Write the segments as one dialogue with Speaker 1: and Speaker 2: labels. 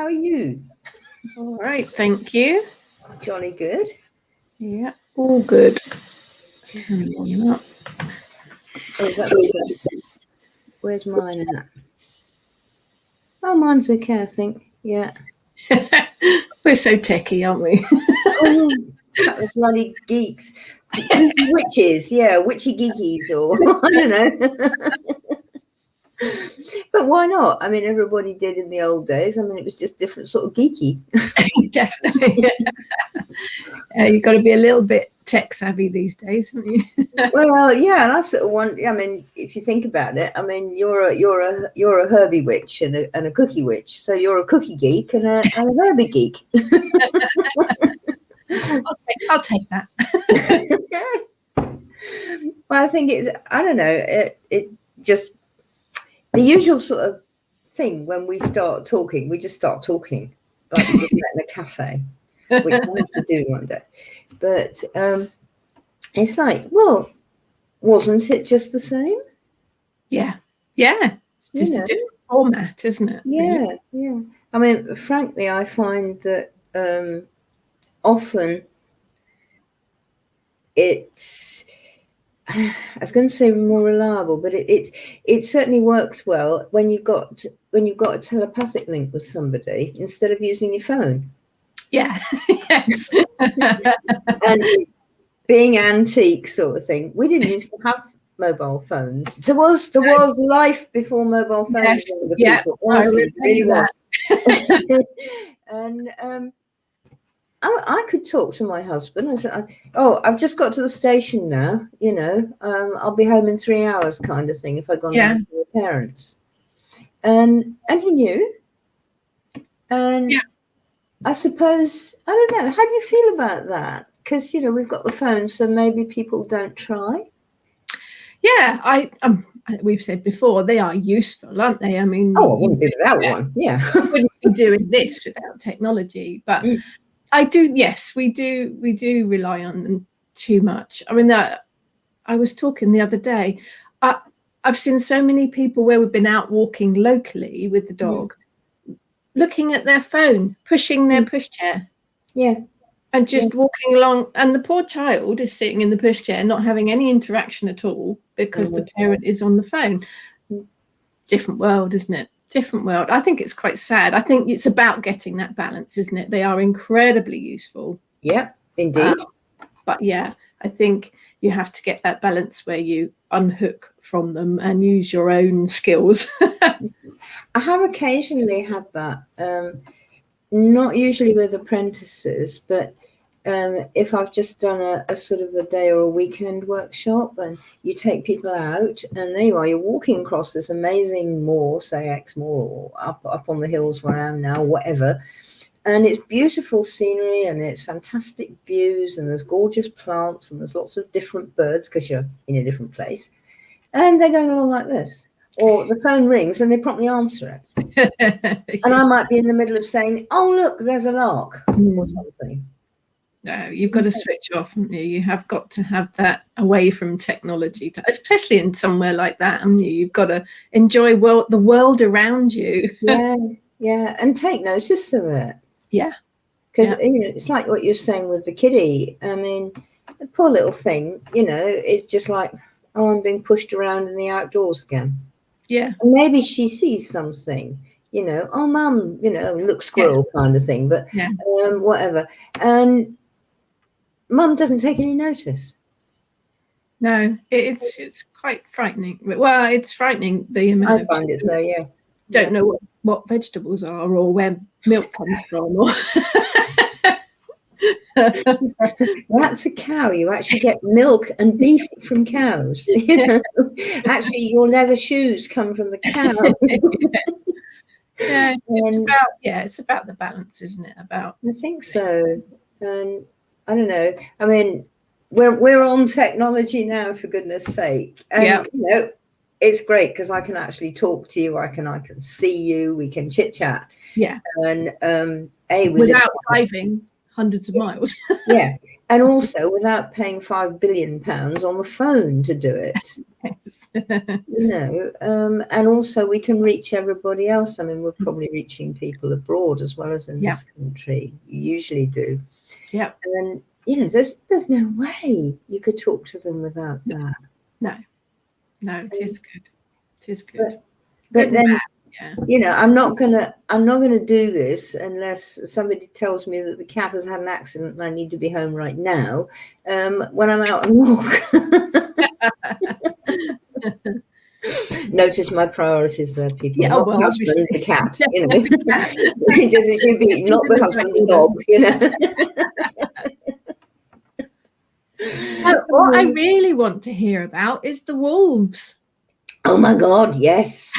Speaker 1: How are you?
Speaker 2: All right, thank you.
Speaker 1: Jolly good.
Speaker 2: Yeah, all good. Stand on up.
Speaker 1: Oh, that's good. Where's mine at? Oh, mine's okay, I think. Yeah.
Speaker 2: We're so techie, aren't we?
Speaker 1: Oh, couple of bloody geeks. Geeky witches, yeah, witchy geekies, or I don't know. But why not? I mean, everybody did in the old days. I mean, it was just different sort of geeky.
Speaker 2: Definitely. You've got to be a little bit tech savvy these days, haven't you?
Speaker 1: Well, yeah, and I sort of want. I mean, if you think about it, I mean, you're a Herbie witch and a cookie witch. So you're a cookie geek and a Herbie geek.
Speaker 2: I'll take that.
Speaker 1: Well, I think it's. I don't know. It just the usual sort of thing when we start talking. We just start talking like we just met in a cafe, which I have to do one day. But it's like, well, wasn't it just the same?
Speaker 2: Yeah. It's just a different format, isn't it?
Speaker 1: Yeah, really? Yeah. I mean, frankly, I find that often it's, I was going to say more reliable, but it certainly works well when you've got a telepathic link with somebody instead of using your phone.
Speaker 2: Yeah. Yes.
Speaker 1: And being antique sort of thing. We didn't used to have mobile phones. There was life before mobile phones.
Speaker 2: Yes.
Speaker 1: People. Honestly, it really was. And I could talk to my husband and say, "Oh, I've just got to the station now. I'll be home in 3 hours," kind of thing. If I'd gone down to see my parents, and he knew. And I suppose I don't know. How do you feel about that? Because we've got the phone, so maybe people don't try.
Speaker 2: Yeah, we've said before they are useful, aren't they? I mean,
Speaker 1: I wouldn't be without one. Yeah,
Speaker 2: you wouldn't be doing this without technology. But I do. Yes, we do. We do rely on them too much. I mean, I was talking the other day. I've seen so many people where we've been out walking locally with the dog, looking at their phone, pushing their pushchair.
Speaker 1: Yeah.
Speaker 2: And just walking along, and the poor child is sitting in the pushchair, not having any interaction at all because the parent is on the phone. Different world, isn't it? Different world. I think it's quite sad. I think it's about getting that balance, isn't it? They are incredibly useful.
Speaker 1: Yeah, indeed.
Speaker 2: But yeah, I think you have to get that balance where you unhook from them and use your own skills.
Speaker 1: I have occasionally had that. Not usually with apprentices, but if I've just done a sort of a day or a weekend workshop and you take people out and there you are, you're walking across this amazing moor, say Exmoor, or up on the hills where I am now, whatever. And it's beautiful scenery and it's fantastic views and there's gorgeous plants and there's lots of different birds because you're in a different place. And they're going along like this. Or the phone rings and they promptly answer it. And I might be in the middle of saying, "Oh, look, there's a lark," or something.
Speaker 2: No, you've got to switch off, haven't you? You have got to have that away from technology, especially in somewhere like that, haven't you? You've got to enjoy the world around you.
Speaker 1: Yeah, and take notice of it.
Speaker 2: Yeah.
Speaker 1: Because, it's like what you're saying with the kiddie. I mean, the poor little thing, it's just like, oh, I'm being pushed around in the outdoors again.
Speaker 2: Yeah.
Speaker 1: And maybe she sees something, oh, mum, look squirrel kind of thing, but whatever. And mum doesn't take any notice.
Speaker 2: No, it's quite frightening. Well, it's frightening the amount of
Speaker 1: find it so, yeah.
Speaker 2: Don't know what vegetables are or where milk comes from. Or
Speaker 1: That's a cow. You actually get milk and beef from cows. Actually, your leather shoes come from the cow.
Speaker 2: It's about the balance, isn't it? I
Speaker 1: think so. And I don't know. I mean, we're on technology now, for goodness sake. And it's great because I can actually talk to you. I can see you. We can chit chat.
Speaker 2: Yeah.
Speaker 1: And
Speaker 2: without driving hundreds of miles.
Speaker 1: Yeah. And also without paying £5 billion on the phone to do it.
Speaker 2: Yes.
Speaker 1: And also we can reach everybody else. I mean, we're probably reaching people abroad as well as in this country. You usually do.
Speaker 2: Yeah.
Speaker 1: And there's no way you could talk to them without that.
Speaker 2: No, it is good. It is good.
Speaker 1: But then, I'm not gonna do this unless somebody tells me that the cat has had an accident and I need to be home right now. When I'm out and walk. Notice my priorities there, people.
Speaker 2: Yeah,
Speaker 1: not
Speaker 2: well,
Speaker 1: the husband, the cat. Just it should be not the husband, the dog.
Speaker 2: What I really want to hear about is the wolves.
Speaker 1: Oh my God! Yes.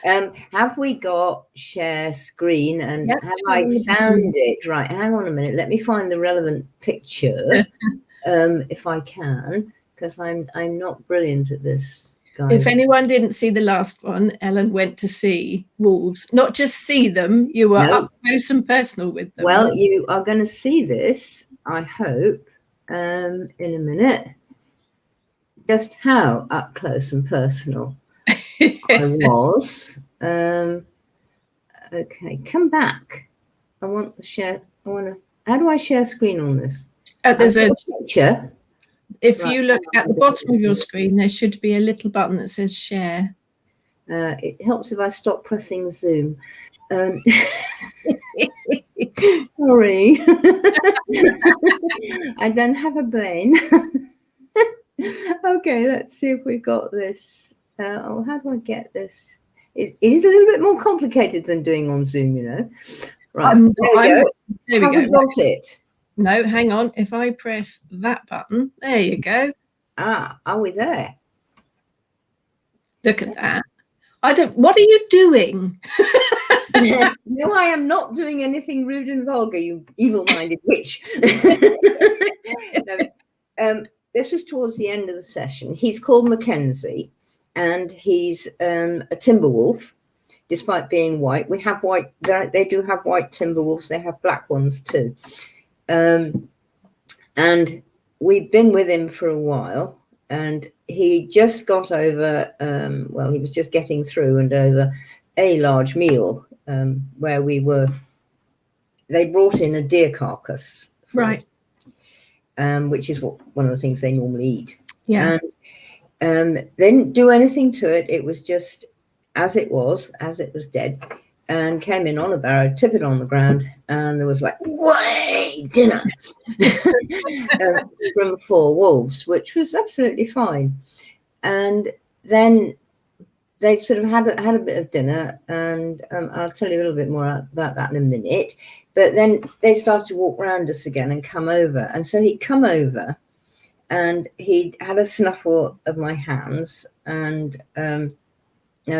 Speaker 1: Have we got share screen? And have I found it? Right. Hang on a minute. Let me find the relevant picture, if I can, because I'm not brilliant at this. Guys.
Speaker 2: If anyone didn't see the last one, Ellen went to see wolves. Not just see them, you were up close and personal with them.
Speaker 1: Well, you are going to see this, I hope, in a minute. Just how up close and personal I was. Okay, come back. I want to share. How do I share screen on this?
Speaker 2: There's a
Speaker 1: picture.
Speaker 2: If you look at the bottom of your screen, there should be a little button that says share.
Speaker 1: It helps if I stop pressing Zoom. Sorry. I don't have a brain. Okay, let's see if we got this. How do I get this? It is a little bit more complicated than doing on Zoom, Right, there we go. Have we got it?
Speaker 2: No, hang on. If I press that button, there you go.
Speaker 1: Are we there?
Speaker 2: Look at that. What are you doing?
Speaker 1: No, I am not doing anything rude and vulgar, you evil-minded witch. No, this was towards the end of the session. He's called Mackenzie, and he's a timber wolf, despite being white. We have white. They do have white timber wolves. They have black ones too. And we've been with him for a while, and he just got over, he was just getting through and over a large meal where they brought in a deer carcass.
Speaker 2: Right.
Speaker 1: Which is one of the things they normally eat.
Speaker 2: Yeah.
Speaker 1: And they didn't do anything to it. It was just as it was dead, and came in on a barrow, tip it on the ground, and there was like, way, dinner from 4 wolves, which was absolutely fine. And then they sort of had a bit of dinner, and I'll tell you a little bit more about that in a minute. But then they started to walk around us again and come over. And so he'd come over, and he had a snuffle of my hands. And now,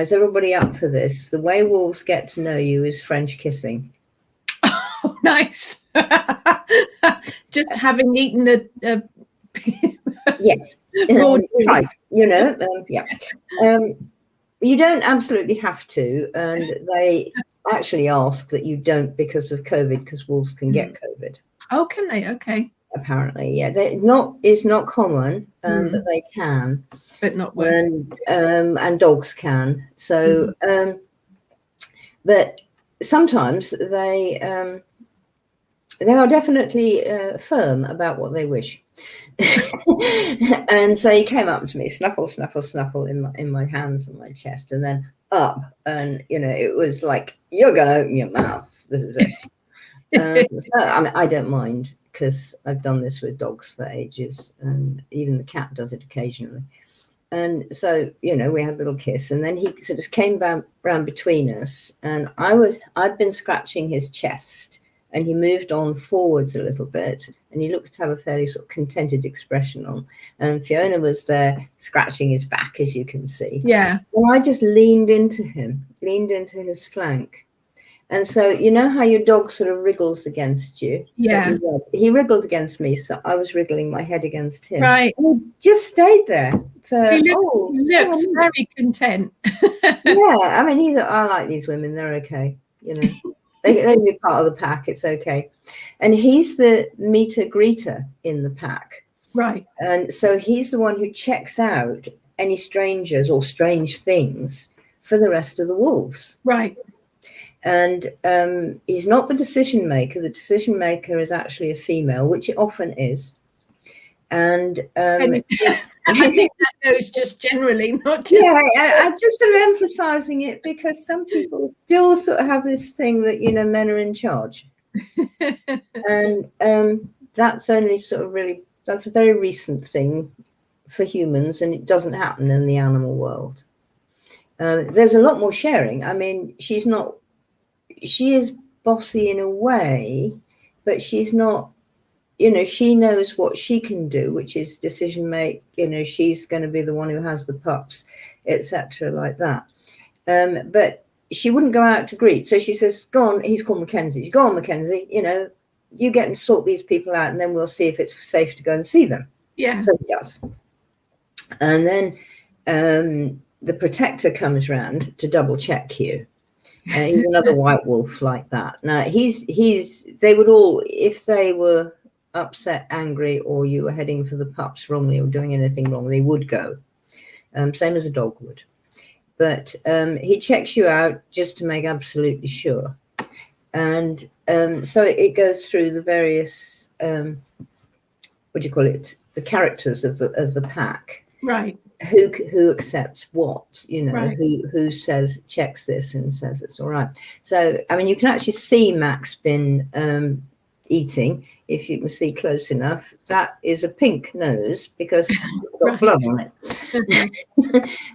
Speaker 1: is everybody up for this? The way wolves get to know you is French kissing.
Speaker 2: Oh, nice. Just having eaten a
Speaker 1: yes, tripe, yeah. You don't absolutely have to, and they actually ask that you don't because of COVID, because wolves can get COVID.
Speaker 2: Oh, can they? Okay.
Speaker 1: Apparently, yeah. It's not common, but they can.
Speaker 2: But not well.
Speaker 1: And dogs can. So, but sometimes they are definitely firm about what they wish. And so he came up to me, snuffle, snuffle, snuffle in my hands and my chest, and then up, and it was like, you're gonna open your mouth. This is it. So, I don't mind, because I've done this with dogs for ages, and even the cat does it occasionally. And so, we had a little kiss, and then he sort of came round between us, and I'd been scratching his chest, and he moved on forwards a little bit, and he looked to have a fairly sort of contented expression on. And Fiona was there scratching his back, as you can see.
Speaker 2: Yeah.
Speaker 1: And I just leaned into his flank. And so, how your dog sort of wriggles against you?
Speaker 2: Yeah.
Speaker 1: So he wriggled against me, so I was wriggling my head against him.
Speaker 2: Right.
Speaker 1: And he just stayed there.
Speaker 2: He looks very content.
Speaker 1: Yeah. I mean, I like these women. They're okay. They can be part of the pack. It's okay. And he's the meter greeter in the pack.
Speaker 2: Right.
Speaker 1: And so he's the one who checks out any strangers or strange things for the rest of the wolves.
Speaker 2: Right.
Speaker 1: And he's not the decision maker. The decision maker is actually a female, which it often is. And
Speaker 2: I think that goes just generally, not just.
Speaker 1: Yeah, I just am emphasizing it because some people still sort of have this thing that, you know, men are in charge. And that's only sort of really, that's a very recent thing for humans, and it doesn't happen in the animal world. There's a lot more sharing. I mean, she is bossy in a way, but she's not, you know, she knows what she can do, which is decision make. You know, she's going to be the one who has the pups, etc., like that. But she wouldn't go out to greet. So she says, go on. He's called Mackenzie. Go on, Mackenzie. You know, you get and sort these people out, and then we'll see if it's safe to go and see them.
Speaker 2: Yeah.
Speaker 1: So he does. And then the protector comes round to double check you. He's another white wolf like that. Now they would all, if they were upset, angry, or you were heading for the pups wrongly or doing anything wrong, they would go. Same as a dog would. But he checks you out just to make absolutely sure. And so it goes through the various, what do you call it? The characters of the pack.
Speaker 2: Right.
Speaker 1: Who accepts what, you know,
Speaker 2: right.
Speaker 1: who says, checks this and says it's all right. So, I mean, you can actually see Max been eating, if you can see close enough. That is a pink nose because it's got blood on it,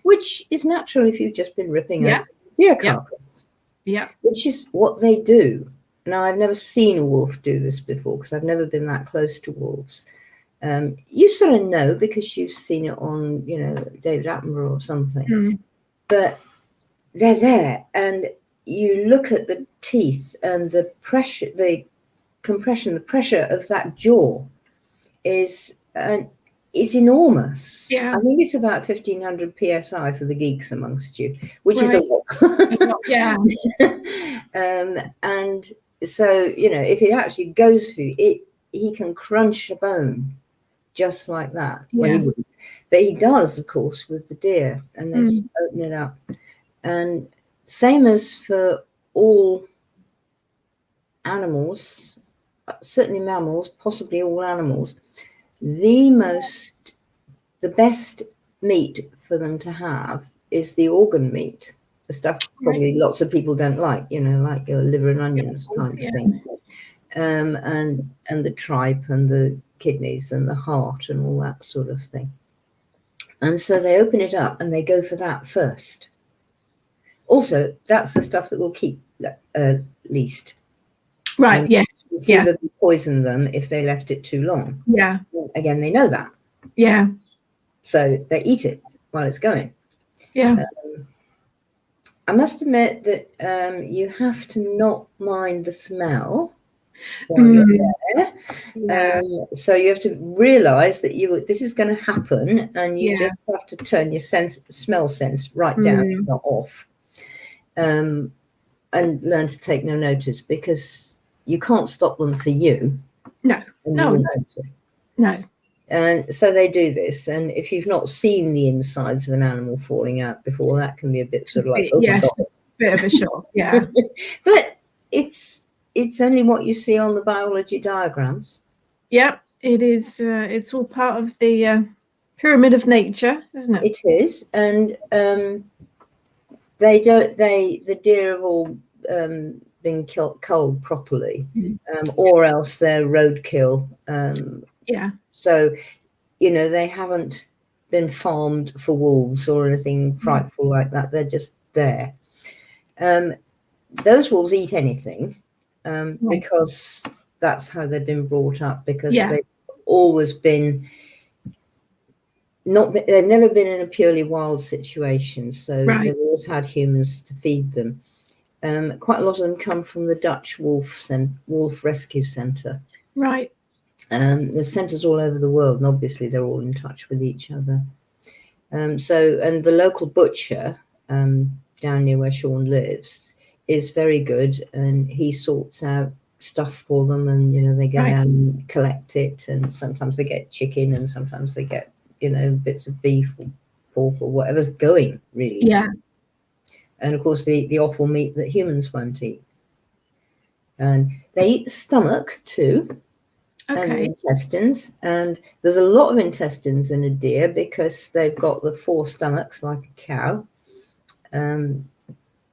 Speaker 1: which is natural if you've just been ripping a deer carcass.
Speaker 2: Yeah.
Speaker 1: Which is what they do. Now, I've never seen a wolf do this before because I've never been that close to wolves. You sort of know because you've seen it on, you know, David Attenborough or something. But they're there, and you look at the teeth and the pressure, the compression, the pressure of that jaw is enormous.
Speaker 2: Yeah.
Speaker 1: I think it's about 1,500 psi for the geeks amongst you, which is a lot.
Speaker 2: Yeah.
Speaker 1: And so, you know, if it actually goes through it, he can crunch a bone just like that. Well, he wouldn't, but he does, of course, with the deer, and they just open it up. And same as for all animals, certainly mammals, possibly all animals, the best meat for them to have is the organ meat, the stuff probably lots of people don't like, you know, like your liver and onions kind of thing, and the tripe and the kidneys and the heart and all that sort of thing. And so they open it up and they go for that first. Also, that's the stuff that will keep least.
Speaker 2: Right. Yes.
Speaker 1: It's either poison them if they left it too long.
Speaker 2: Yeah.
Speaker 1: Again, they know that.
Speaker 2: Yeah.
Speaker 1: So they eat it while it's going.
Speaker 2: Yeah.
Speaker 1: I must admit that you have to not mind the smell while you're there. So you have to realize that this is going to happen, and you just have to turn your smell sense right down, not off, and learn to take no notice, because you can't stop them for you.
Speaker 2: No.
Speaker 1: And so they do this, and if you've not seen the insides of an animal falling out before, that can be a bit sort of like,
Speaker 2: bit of a shock, yeah.
Speaker 1: But it's only what you see on the biology diagrams.
Speaker 2: Yeah, it is. It's all part of the pyramid of nature, isn't it?
Speaker 1: It is, and the deer have all been culled properly, or else they're roadkill. So, you know, they haven't been farmed for wolves or anything frightful like that. They're just there. Those wolves eat anything because that's how they've been brought up, because they've always been they've never been in a purely wild situation. So they've always had humans to feed them. Quite a lot of them come from the Dutch Wolf Rescue Centre.
Speaker 2: Right.
Speaker 1: There's centres all over the world, and obviously they're all in touch with each other. And the local butcher down near where Sean lives is very good, and he sorts out stuff for them, and they go down and collect it, and sometimes they get chicken, and sometimes they get bits of beef or pork or whatever's going, really.
Speaker 2: Yeah.
Speaker 1: And of course the offal meat that humans won't eat. And they eat the stomach too, and the intestines, and there's a lot of intestines in a deer because they've got the 4 stomachs like a cow.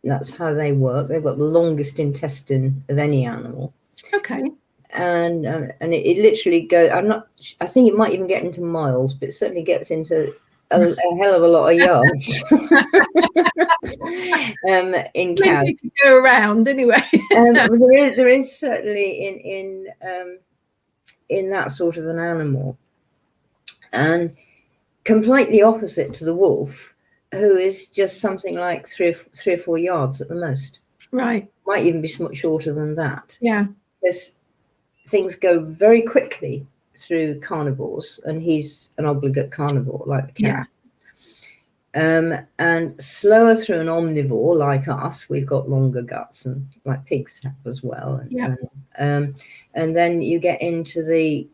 Speaker 1: That's how they work. They've got the longest intestine of any animal.
Speaker 2: Okay.
Speaker 1: And it literally goes. I think it might even get into miles, but it certainly gets into a hell of a lot of yards. In cows.
Speaker 2: Plenty to go around anyway.
Speaker 1: There is certainly in that sort of an animal, and completely opposite to the wolf, who is just something like 3 or 4 yards at the most.
Speaker 2: Right.
Speaker 1: Might even be much shorter than that.
Speaker 2: Yeah.
Speaker 1: Because things go very quickly through carnivores, and he's an obligate carnivore like the cat. Yeah. And slower through an omnivore like us. We've got longer guts, and like pigs have as well. And then you get into the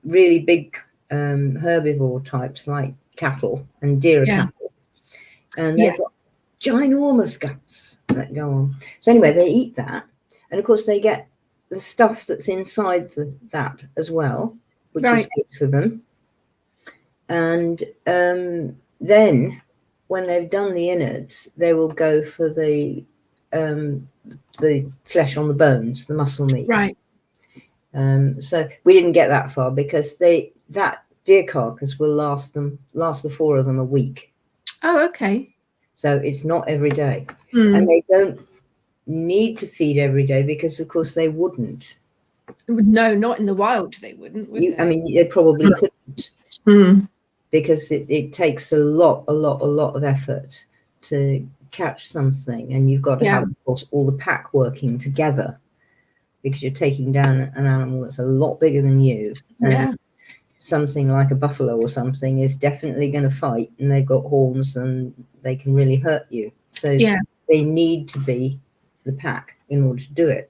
Speaker 1: really big herbivore types like cattle, and deer cattle. And they've got ginormous guts that go on. So anyway, they eat that. And of course they get the stuff that's inside that as well, which is good for them. And then when they've done the innards, they will go for the flesh on the bones, the muscle meat.
Speaker 2: Right.
Speaker 1: So we didn't get that far because that deer carcass will last the 4 of them a week.
Speaker 2: Oh, okay.
Speaker 1: So it's not every day. And they don't need to feed every day because, of course, they wouldn't.
Speaker 2: No, not in the wild. They wouldn't. Would they?
Speaker 1: I mean, they probably couldn't because it takes a lot of effort to catch something, and you've got to have, of course, all the pack working together because you're taking down an animal that's a lot bigger than you. And something like a buffalo or something is definitely going to fight, and they've got horns and they can really hurt you. So they need to be the pack in order to do it.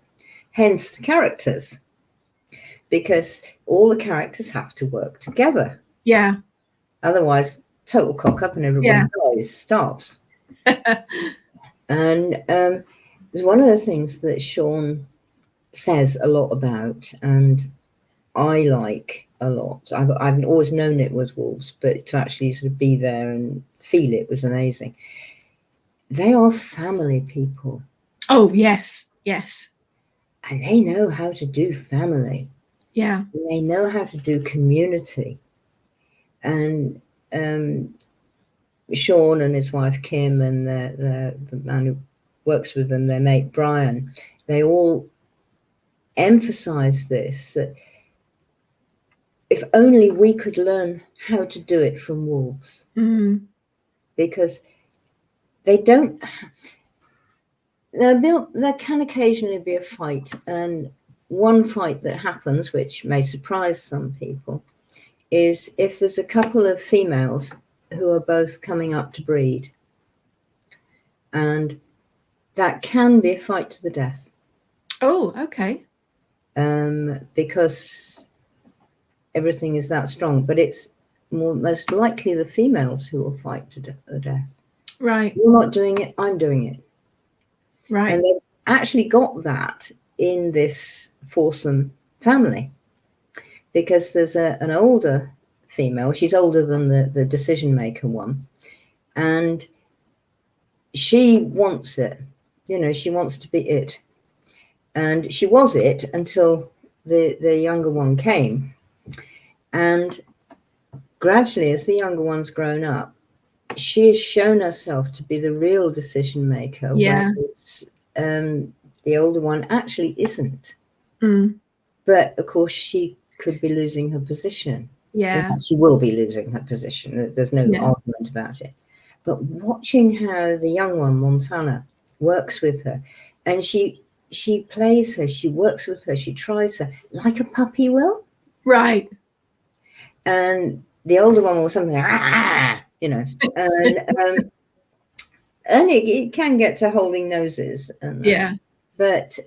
Speaker 1: Hence the characters, because all the characters have to work together.
Speaker 2: Yeah.
Speaker 1: Otherwise, total cock up and everybody dies, starves. And it's one of the things that Sean says a lot about, and I like a lot. I've always known it was wolves, but to actually sort of be there and feel it was amazing. They are family people.
Speaker 2: Oh, yes. Yes.
Speaker 1: And they know how to do family.
Speaker 2: Yeah.
Speaker 1: And they know how to do community. And Sean and his wife Kim and the man who works with them, their mate Brian, they all emphasize this, that if only we could learn how to do it from wolves. Because they don't. There can occasionally be a fight, and one fight that happens, which may surprise some people, is if there's a couple of females who are both coming up to breed, and that can be a fight to the death.
Speaker 2: Oh, okay.
Speaker 1: Because everything is that strong, but it's most likely the females who will fight to the death.
Speaker 2: Right.
Speaker 1: You're not doing it, I'm doing it.
Speaker 2: Right.
Speaker 1: And they've actually got that in this foursome family, because there's an older female. She's older than the decision maker one, and she wants it. She wants to be it, and she was it until the younger one came. And gradually, as the younger one's grown up, she has shown herself to be the real decision maker.
Speaker 2: Yeah.
Speaker 1: Whereas the older one actually isn't. But of course, she could be losing her position.
Speaker 2: Yeah.
Speaker 1: In fact, she will be losing her position. There's no argument about it. But watching how the young one, Montana, works with her, and she plays her, she works with her, she tries her like a puppy will.
Speaker 2: Right.
Speaker 1: And the older one will something like, and and it can get to holding noses and that.
Speaker 2: Yeah.
Speaker 1: But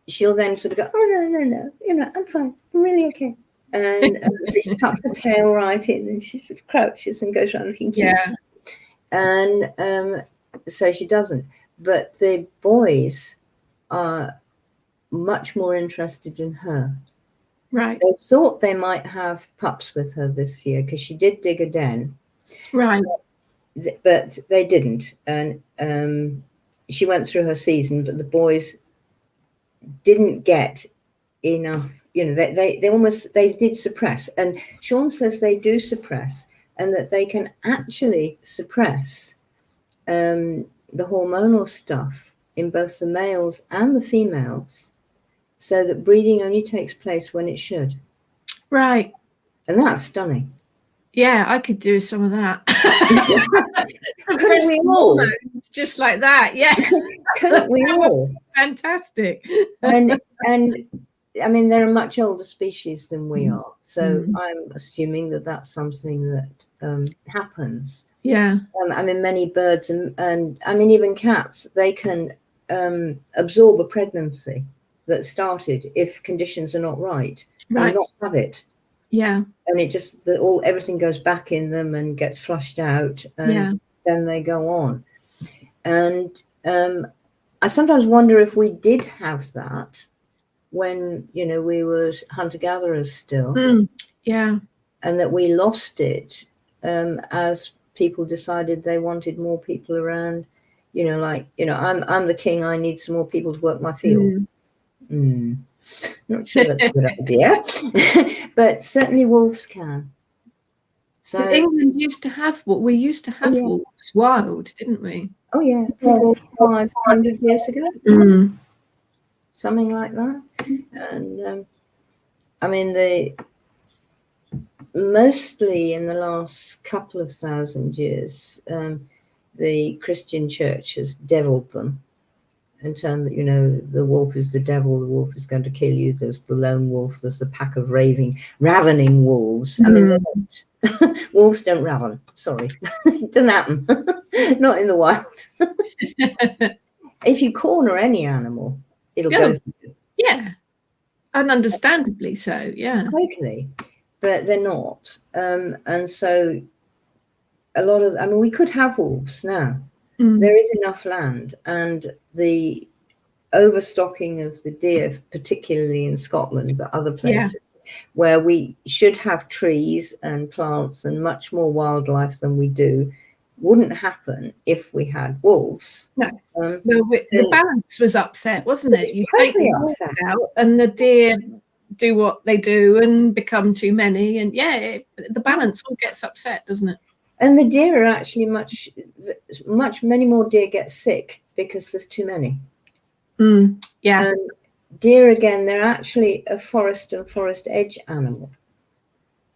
Speaker 1: she'll then sort of go, oh, no, I'm fine, I'm really okay. And so she tucks her tail right in, and she sort of crouches and goes around looking cute.
Speaker 2: Yeah.
Speaker 1: And so she doesn't. But the boys are much more interested in her.
Speaker 2: Right.
Speaker 1: They thought they might have pups with her this year because she did dig a den.
Speaker 2: Right.
Speaker 1: But they didn't. And she went through her season, but the boys didn't get enough. They did suppress. And Sean says they do suppress, and that they can actually suppress the hormonal stuff in both the males and the females, so that breeding only takes place when it should.
Speaker 2: Right.
Speaker 1: And that's stunning.
Speaker 2: Yeah, I could do some of that.
Speaker 1: Couldn't we all?
Speaker 2: Just like that, yeah.
Speaker 1: Couldn't we all?
Speaker 2: Fantastic.
Speaker 1: And I mean, they're a much older species than we are, so I'm assuming that that's something that happens.
Speaker 2: Yeah.
Speaker 1: I mean, many birds and I mean, even cats, they can absorb a pregnancy that started if conditions are not right, and not have it.
Speaker 2: Yeah.
Speaker 1: And it just everything goes back in them and gets flushed out, and then they go on. And I sometimes wonder if we did have that when we were hunter-gatherers still,
Speaker 2: yeah,
Speaker 1: and that we lost it as people decided they wanted more people around. I'm the king, I need some more people to work my fields. Not sure that's a good idea. But certainly wolves can. So
Speaker 2: England used to have wolves wild, didn't we?
Speaker 1: Oh yeah, 500 years ago, something like that. And I mean, mostly in the last couple of thousand years, the Christian church has deviled them and turned that the wolf is the devil, the wolf is going to kill you. There's the lone wolf, there's the pack of ravening wolves. I mean, wolves don't raven. Sorry, it doesn't happen. Not in the wild. If you corner any animal, it'll go for you.
Speaker 2: Yeah, and understandably so. Yeah,
Speaker 1: totally. But they're not. And so we could have wolves now. There is enough land, and the overstocking of the deer, particularly in Scotland, but other places where we should have trees and plants and much more wildlife than we do, wouldn't happen if we had wolves.
Speaker 2: No. The balance was upset, wasn't it? You
Speaker 1: totally
Speaker 2: take the wolves out, and the deer do what they do and become too many, and the balance all gets upset, doesn't it?
Speaker 1: And the deer are actually many more deer get sick because there's too many.
Speaker 2: Yeah.
Speaker 1: And deer, again, they're actually a forest and forest edge animal.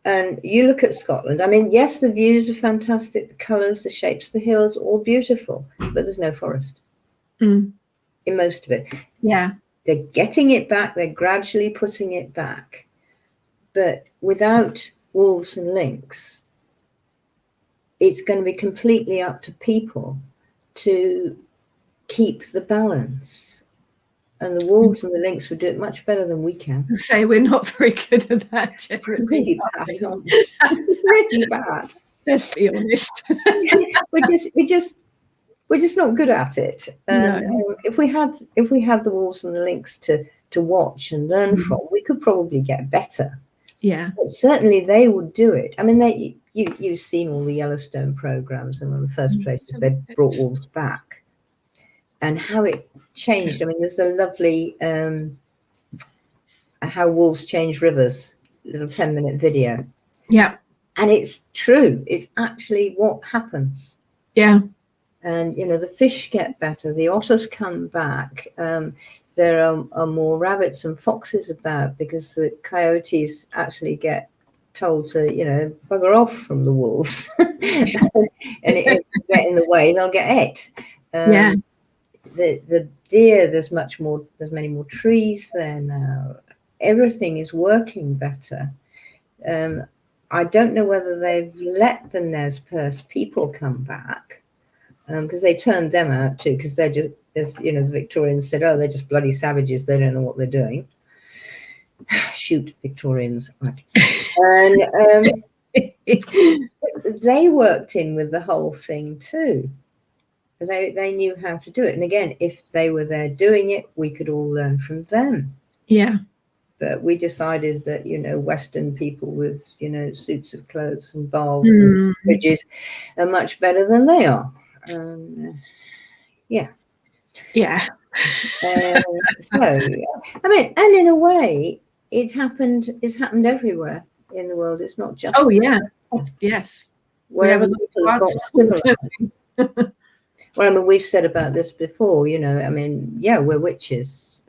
Speaker 1: And you look at Scotland, I mean, yes, the views are fantastic, the colours, the shapes, the hills, all beautiful, but there's no forest in most of it.
Speaker 2: Yeah.
Speaker 1: They're getting it back, they're gradually putting it back. But without wolves and lynx, it's going to be completely up to people to keep the balance. And the wolves and the lynx would do it much better than we can.
Speaker 2: Say we're not very good at that, generally.
Speaker 1: Really bad, aren't we? Really bad.
Speaker 2: Let's be honest.
Speaker 1: we're just not good at it. And if we had the wolves and the lynx to watch and learn from, we could probably get better.
Speaker 2: Yeah.
Speaker 1: But certainly they would do it. I mean, you've seen all the Yellowstone programs, and one of the first places they brought wolves back, and how it changed. I mean, there's a lovely how wolves change rivers, little 10-minute video.
Speaker 2: Yeah.
Speaker 1: And it's true. It's actually what happens.
Speaker 2: Yeah.
Speaker 1: And, the fish get better. The otters come back. There are more rabbits and foxes about because the coyotes actually get told to, bugger off from the wolves. And if they get in the way, they'll get ate. The deer, there's many more trees there now. Everything is working better. I don't know whether they've let the Nez Perce people come back, because they turned them out too, because they're just, as you know, the Victorians said, oh, they're just bloody savages, they don't know what they're doing. Shoot, Victorians. Right. And they worked in with the whole thing too. They knew how to do it. And again, if they were there doing it, we could all learn from them.
Speaker 2: Yeah.
Speaker 1: But we decided that, you know, Western people with, you know, suits of clothes and baths and fridges are much better than they are. Yeah.
Speaker 2: Yeah.
Speaker 1: So, I mean, and in a way, it's happened everywhere in the world. It's not just.
Speaker 2: Oh, yeah. Yes.
Speaker 1: Wherever people have got civilized. Well, I mean, we've said about this before, you know, I mean, yeah, we're witches,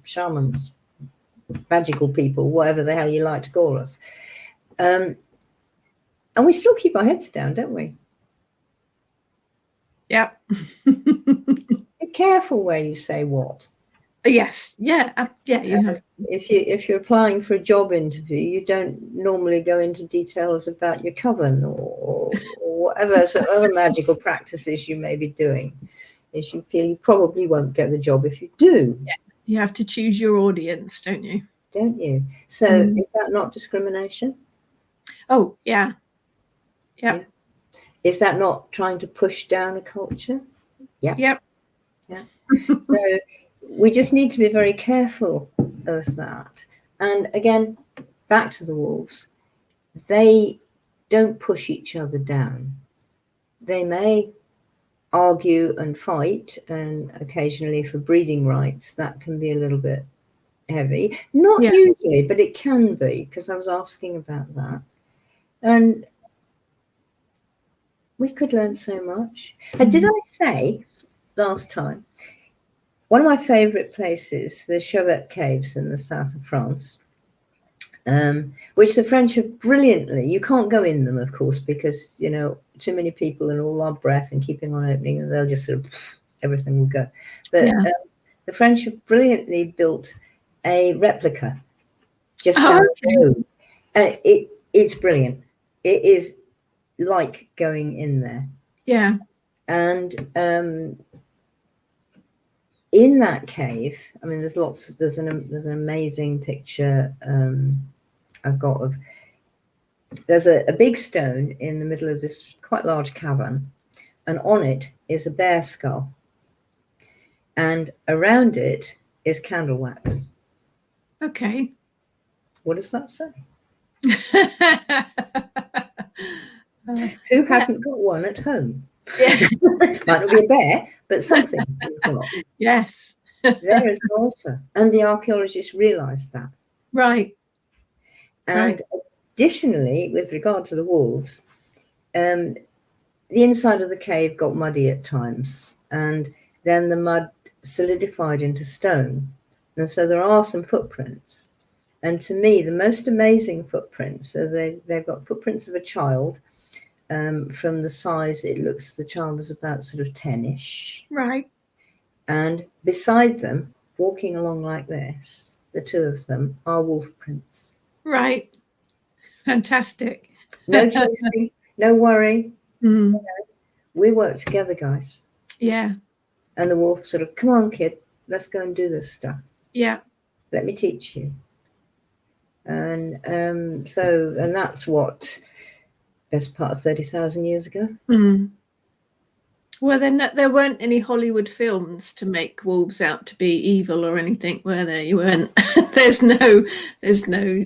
Speaker 1: shamans, magical people, whatever the hell you like to call us. And we still keep our heads down, don't we?
Speaker 2: Yeah.
Speaker 1: Be careful where you say what.
Speaker 2: Yes. Yeah. Yeah. You have.
Speaker 1: If you're applying for a job interview, you don't normally go into details about your coven or whatever sort of other magical practices you may be doing. If you feel you probably won't get the job if you do.
Speaker 2: Yeah. You have to choose your audience, don't you?
Speaker 1: Don't you? So is that not discrimination?
Speaker 2: Oh, yeah. Yeah.
Speaker 1: Is that not trying to push down a culture? Yeah.
Speaker 2: Yep.
Speaker 1: Yeah. So we just need to be very careful of that. And again, back to the wolves, they don't push each other down. They may argue and fight, and occasionally for breeding rights, that can be a little bit heavy. Not usually, but it can be, because I was asking about that. And we could learn so much. And did I say last time, one of my favorite places, the Chauvet Caves in the south of France, which the French have brilliantly, you can't go in them, of course, because, you know, too many people and all our breath and keeping on opening, and they'll just sort of, everything will go. But the French have brilliantly built a replica just down the road. And it's brilliant. It is like going in there.
Speaker 2: Yeah.
Speaker 1: And in that cave, I mean, there's an amazing picture I've got of, there's a big stone in the middle of this quite large cavern, and on it is a bear skull, and around it is candle wax.
Speaker 2: Okay.
Speaker 1: What does that say? Who hasn't got one at home? Yeah. Might not be a bear, but something.
Speaker 2: Yes.
Speaker 1: There is an altar, and the archaeologists realised that.
Speaker 2: Right.
Speaker 1: And additionally, with regard to the wolves, the inside of the cave got muddy at times, and then the mud solidified into stone. And so there are some footprints. And to me, the most amazing footprints, so they've got footprints of a child. From the size, it looks the child was about sort of 10-ish.
Speaker 2: Right. And
Speaker 1: beside them, walking along like this, the two of them are wolf prints.
Speaker 2: Right. Fantastic.
Speaker 1: No chasing, no worry. You know, we work together, guys.
Speaker 2: Yeah.
Speaker 1: And the wolf sort of, come on, kid, let's go and do this stuff.
Speaker 2: Yeah.
Speaker 1: Let me teach you. And and that's what, best part of 30,000 years ago.
Speaker 2: Well, then there weren't any Hollywood films to make wolves out to be evil or anything, were there? You weren't. there's no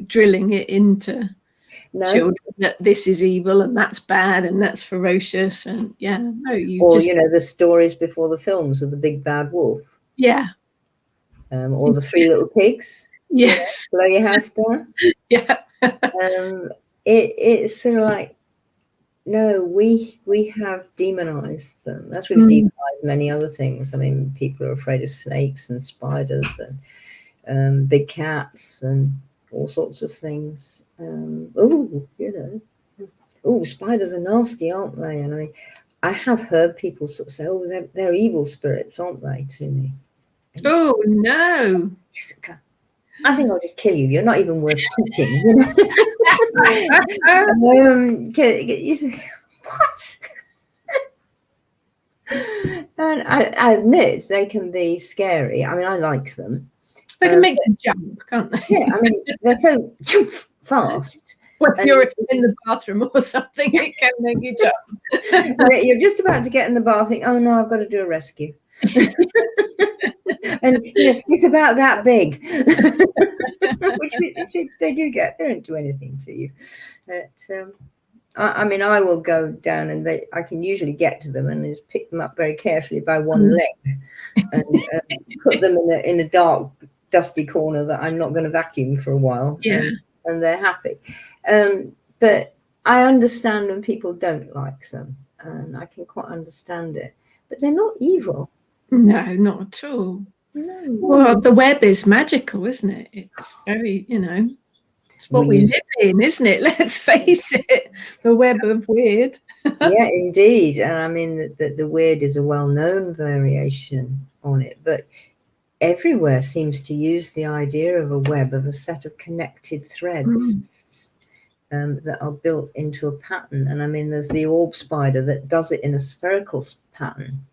Speaker 2: drilling it into children that this is evil and that's bad and that's ferocious and you
Speaker 1: know, the stories before the films of the big bad wolf.
Speaker 2: Yeah.
Speaker 1: Or the three little pigs.
Speaker 2: Yes.
Speaker 1: Blow your house down.
Speaker 2: Yeah.
Speaker 1: It's sort of like, no, we have demonized them. That's we've demonized many other things. I mean, people are afraid of snakes and spiders and big cats and all sorts of things. Spiders are nasty, aren't they? And I mean, I have heard people sort of say, "Oh, they're evil spirits, aren't they?" to me.
Speaker 2: Oh no!
Speaker 1: I think I'll just kill you. You're not even worth teaching. You know? What? And I admit they can be scary. I mean, I like them.
Speaker 2: They can make you jump, can't they?
Speaker 1: Yeah, I mean, they're so fast.
Speaker 2: When you're in the bathroom or something, it can make you jump.
Speaker 1: You're just about to get in the bath, think, oh no, I've got to do a rescue. And it's about that big, which they do get. They don't do anything to you. But I mean, I will go down, and I can usually get to them and just pick them up very carefully by one leg, and put them in a dark, dusty corner that I'm not going to vacuum for a while.
Speaker 2: Yeah.
Speaker 1: And they're happy. But I understand when people don't like them, and I can quite understand it. But they're not evil.
Speaker 2: No, not at all.
Speaker 1: No.
Speaker 2: Well, the web is magical, isn't it? It's very, it's what we live in, isn't it? Let's face it, the web of weird.
Speaker 1: Yeah, indeed. And I mean, the weird is a well-known variation on it, but everywhere seems to use the idea of a web, of a set of connected threads that are built into a pattern. And I mean, there's the orb spider that does it in a spherical pattern,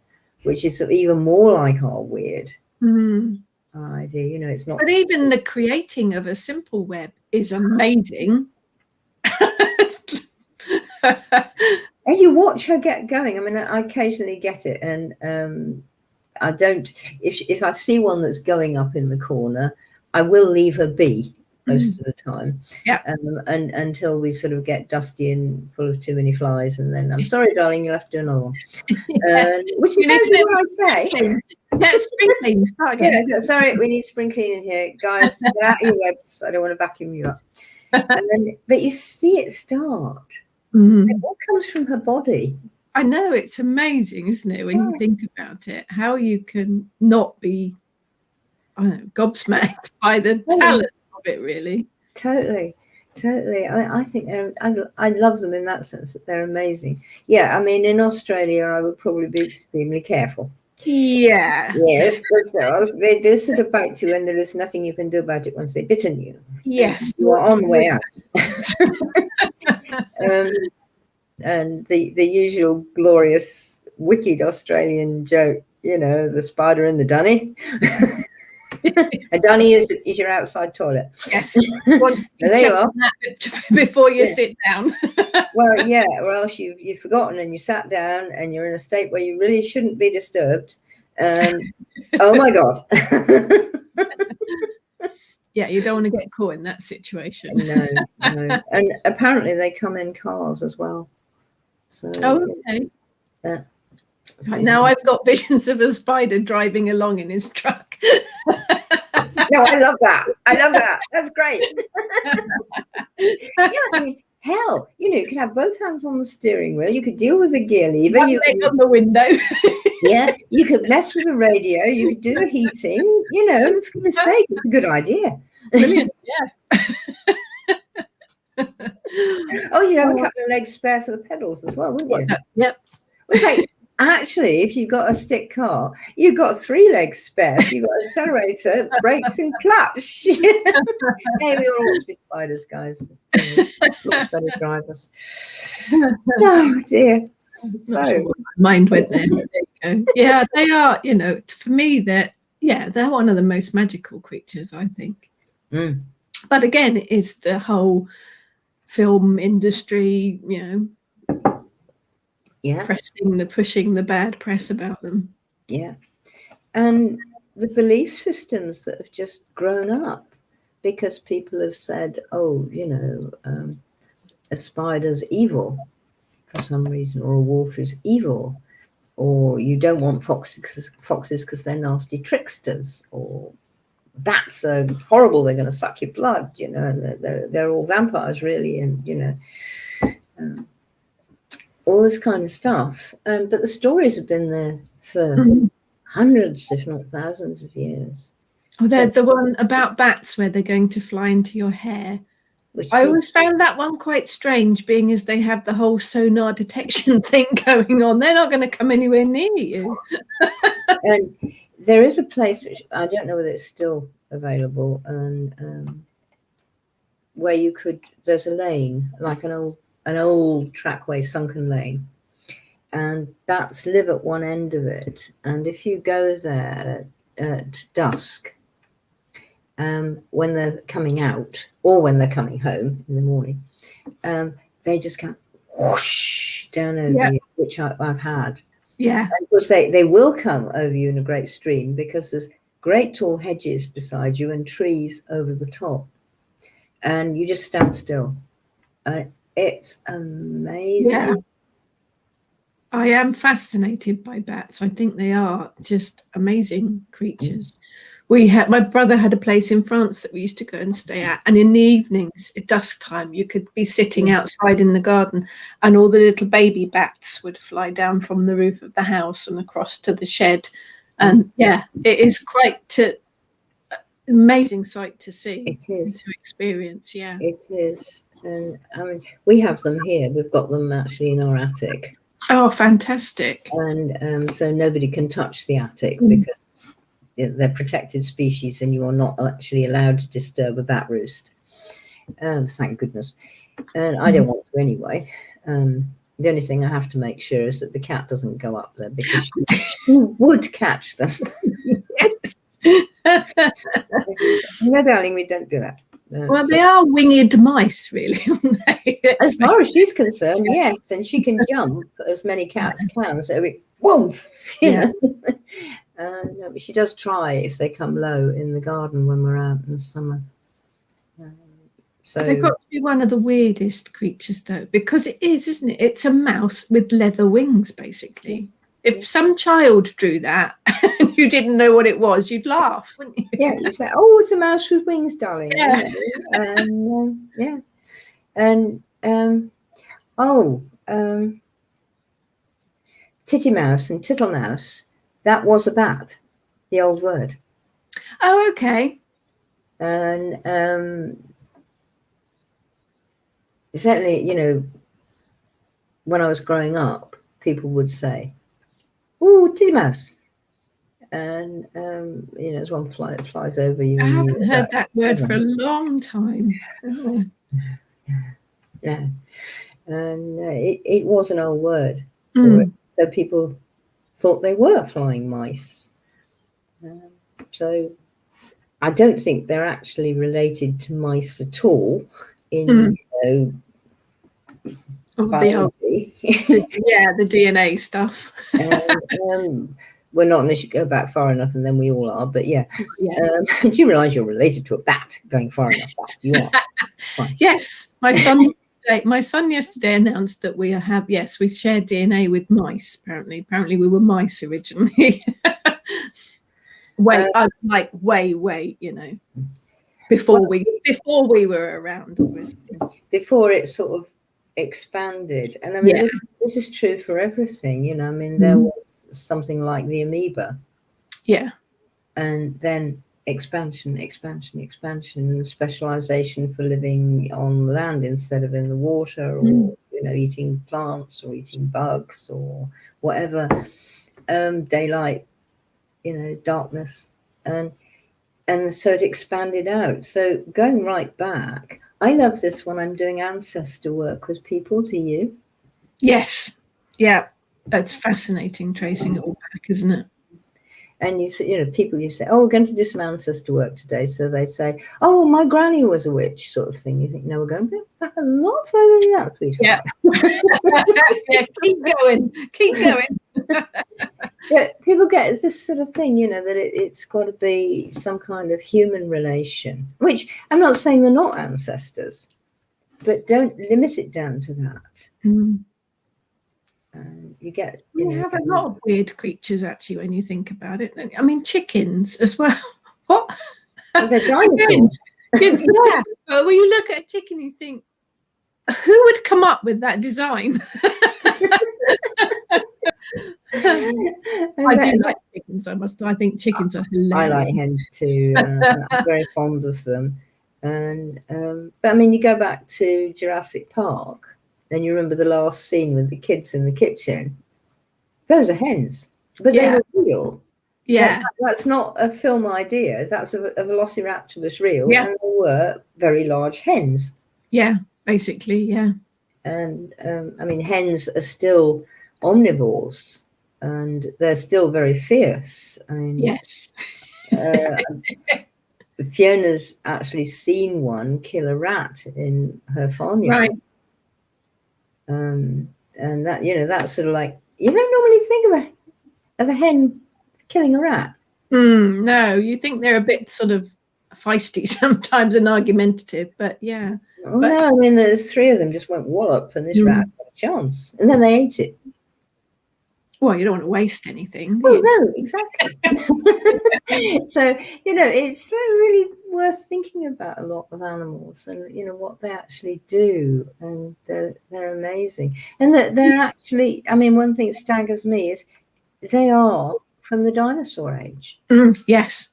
Speaker 1: which is even more like our weird idea. It's not.
Speaker 2: But even the creating of a simple web is amazing.
Speaker 1: And you watch her get going. I mean, I occasionally get it, and I don't. If I see one that's going up in the corner, I will leave her be most of the time.
Speaker 2: Yeah.
Speaker 1: And until we sort of get dusty and full of too many flies, and then I'm sorry, darling, you'll have to do another one. Which is actually what I say.
Speaker 2: Spring clean.
Speaker 1: Yeah, sorry, we need spring cleaning here, guys. Get out of your webs. I don't want to vacuum you up. But you see it start. It all comes from her body.
Speaker 2: I know, it's amazing, isn't it, when you think about it, how you can not be, I don't know, gobsmacked by the talent of it, really.
Speaker 1: Totally. I think I love them in that sense, that they're amazing. Yeah, I mean, in Australia, I would probably be extremely careful.
Speaker 2: Yeah.
Speaker 1: Yes, because they do sort of bite you, and there is nothing you can do about it once they've bitten you.
Speaker 2: Yes.
Speaker 1: You are on the way out. And the usual glorious, wicked Australian joke, the spider in the dunny. A dunny is your outside toilet.
Speaker 2: Yes.
Speaker 1: There you are.
Speaker 2: Before you sit down.
Speaker 1: Well, yeah, or else you've forgotten and you sat down and you're in a state where you really shouldn't be disturbed. Oh my God.
Speaker 2: Yeah, you don't want to get caught in that situation.
Speaker 1: No. And apparently they come in cars as well. So,
Speaker 2: okay. Now I've got visions of a spider driving along in his truck.
Speaker 1: No, I love that. That's great. Yeah, I mean, hell, you could have both hands on the steering wheel. You could deal with the gear lever.
Speaker 2: One leg on the window.
Speaker 1: Yeah, you could mess with the radio. You could do the heating. For goodness sake, it's a good idea.
Speaker 2: Brilliant, yeah.
Speaker 1: Oh, you have a couple of legs spare for the pedals as well, wouldn't you?
Speaker 2: Yep.
Speaker 1: Okay. Actually, if you've got a stick car, you've got 3 legs spare. You've got accelerator, brakes, and clutch. Hey, we all want to be spiders, guys. Much better drivers. Oh dear. So
Speaker 2: mind went there. Yeah, they are. For me, they're one of the most magical creatures, I think. But again, it's the whole film industry, pushing the bad press about them. Yeah.
Speaker 1: And the belief systems that have just grown up because people have said, a spider's evil for some reason, or a wolf is evil, or you don't want foxes because they're nasty tricksters, or bats are horrible, they're going to suck your blood, they're all vampires really, and all this kind of stuff. But the stories have been there for hundreds, if not thousands of years.
Speaker 2: Oh, they're the one about bats where they're going to fly into your hair. I always found that one quite strange, being as they have the whole sonar detection thing going on. They're not going to come anywhere near you.
Speaker 1: And there is a place, which I don't know whether it's still available, where there's a lane, like an old trackway, sunken lane, and bats live at one end of it. And if you go there at dusk, when they're coming out or when they're coming home in the morning, they just go whoosh down over you, which I've had.
Speaker 2: Yeah.
Speaker 1: And of course, they will come over you in a great stream because there's great tall hedges beside you and trees over the top. And you just stand still. It's amazing.
Speaker 2: Yeah. I am fascinated by bats. I think they are just amazing creatures. My brother had a place in France that we used to go and stay at, and in the evenings at dusk time you could be sitting outside in the garden and all the little baby bats would fly down from the roof of the house and across to the shed. And it is quite an amazing sight to see.
Speaker 1: It is.
Speaker 2: To experience. Yeah,
Speaker 1: it is. And I mean, we have them here. We've got them actually in our attic.
Speaker 2: Oh, fantastic.
Speaker 1: And so nobody can touch the attic because they're protected species and you are not actually allowed to disturb a bat roost. Thank goodness. And I don't want to anyway. The only thing I have to make sure is that the cat doesn't go up there because she would catch them. No, darling, we don't do that.
Speaker 2: Well, they are winged mice, really, aren't they?
Speaker 1: As far as she's concerned, yes. And she can jump as many cats can. So it woof, you know. No, but she does try if they come low in the garden when we're out in the summer. So
Speaker 2: they've got to be one of the weirdest creatures, though, because it is, isn't it? It's a mouse with leather wings, basically. If some child drew that and you didn't know what it was, you'd laugh, wouldn't you?
Speaker 1: Yeah, you say, "Oh, it's a mouse with wings, darling."
Speaker 2: Yeah. Tittymouse Oh, okay.
Speaker 1: And certainly, you know, when I was growing up, people would say, "Oh, Tittymouse." And you know, as one flies over you.
Speaker 2: I haven't heard that word for a long time.
Speaker 1: Yeah. And it was an old word for it. So people thought they were flying mice. So I don't think they're actually related to mice at all in biology.
Speaker 2: The DNA stuff.
Speaker 1: Well, not unless you go back far enough, and then we all are. But do you realise you're related to a bat going far enough back? You are. Fine.
Speaker 2: Yes, my son yesterday announced that we share DNA with mice. Apparently we were mice originally. way, you know, before we were around, obviously.
Speaker 1: Before it sort of expanded, and I mean, this is true for everything. You know, I mean, there was something like the amoeba, and then expansion, and specialization for living on land instead of in the water, or you know, eating plants or eating bugs or whatever. Daylight, you know, darkness, and so it expanded out. So going right back, I love this when I'm doing ancestor work with people. Do you?
Speaker 2: Yes. Yeah. That's fascinating, tracing it all back, isn't it?
Speaker 1: And you know, people you say, "Oh, we're going to do some ancestor work today." So they say, "Oh, my granny was a witch," sort of thing. You think, "No, we're going back a lot further than that, sweetheart."
Speaker 2: Yeah, keep going.
Speaker 1: But people get this sort of thing, you know, that it's got to be some kind of human relation. Which I'm not saying they're not ancestors, but don't limit it down to that. You get,
Speaker 2: you have a lot of weird creatures actually when you think about it. I mean, chickens as well. What?
Speaker 1: They're dinosaurs.
Speaker 2: Yeah, but when you look at a chicken, you think, who would come up with that design? I do like chickens. I think chickens are hilarious.
Speaker 1: I like hens too. I'm very fond of them. And but I mean, you go back to Jurassic Park. Then you remember the last scene with the kids in the kitchen. Those are hens, but they were real.
Speaker 2: Yeah,
Speaker 1: that's not a film idea. That's a Velociraptor was real, and they were very large hens.
Speaker 2: Yeah, basically, yeah.
Speaker 1: And I mean, hens are still omnivores, and they're still very fierce. I mean,
Speaker 2: Yes.
Speaker 1: Fiona's actually seen one kill a rat in her farmyard.
Speaker 2: Right.
Speaker 1: And that, that's sort of like, you don't normally think of a hen killing a rat.
Speaker 2: No, you think they're a bit sort of feisty sometimes and argumentative, but yeah.
Speaker 1: Oh, no, I mean, there's 3 of them just went wallop, and this rat got a chance, and then they ate it.
Speaker 2: Well, you don't want to waste anything, do
Speaker 1: well,
Speaker 2: you?
Speaker 1: No, exactly. So, it's really worth thinking about a lot of animals and, what they actually do. And they're amazing. And that they're actually, I mean, one thing that staggers me is they are from the dinosaur age.
Speaker 2: Yes.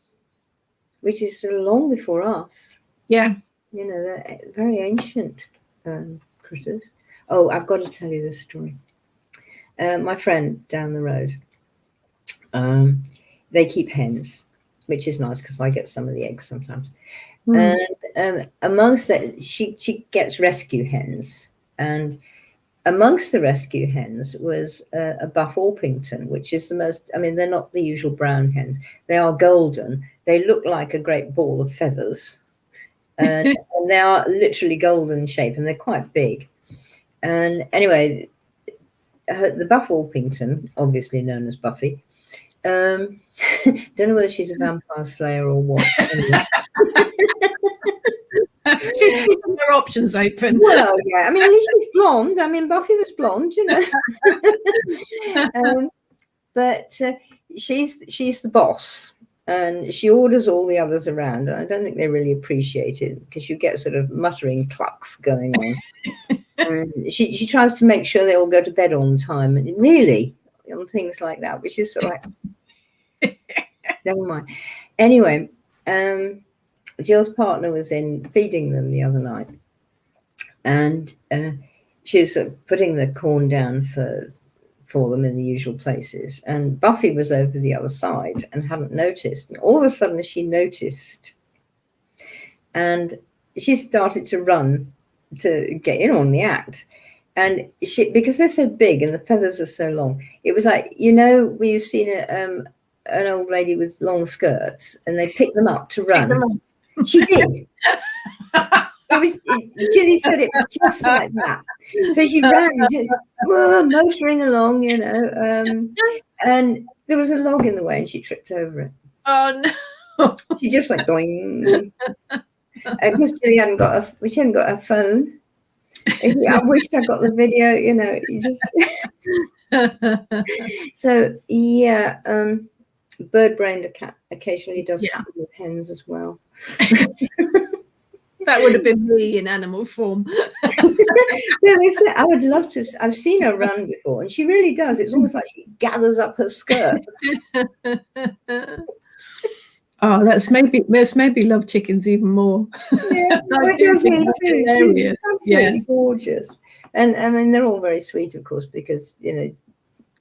Speaker 1: Which is long before us.
Speaker 2: Yeah.
Speaker 1: They're very ancient critters. Oh, I've got to tell you this story. My friend down the road, they keep hens, which is nice because I get some of the eggs sometimes. And amongst that, she gets rescue hens, and amongst the rescue hens was a buff Orpington, which is the most, I mean, they're not the usual brown hens. They are golden. They look like a great ball of feathers. And they are literally golden shape, and they're quite big. And anyway, the buff Orpington, obviously known as Buffy, don't know whether she's a vampire slayer or what. Anyway.
Speaker 2: Just keeping her options open.
Speaker 1: Well, yeah. I mean, at least she's blonde. I mean, Buffy was blonde, but she's the boss, and she orders all the others around. And I don't think they really appreciate it because you get sort of muttering clucks going on. And she tries to make sure they all go to bed on time, and really on things like that, which is sort of like never mind. Anyway, Jill's partner was in feeding them the other night, and she was sort of putting the corn down for them in the usual places, and Buffy was over the other side and hadn't noticed, and all of a sudden she noticed, and she started to run to get in on the act. And because they're so big and the feathers are so long, it was like, we've seen an old lady with long skirts and they pick them up to run. She did. Julie said it was just like that. So she ran, motoring along, and there was a log in the way and she tripped over it.
Speaker 2: Oh no!
Speaker 1: She just went going. Because Julie hadn't got a phone. I wished I got the video. You just. So yeah. Bird brained occasionally does happen with hens as well.
Speaker 2: That would have been me in animal form.
Speaker 1: I would love to. I've seen her run before, and she really does. It's almost like she gathers up her skirts.
Speaker 2: Oh, that's made me love chickens even more.
Speaker 1: Yeah, it does me too. She's absolutely gorgeous, and I mean they're all very sweet, of course, because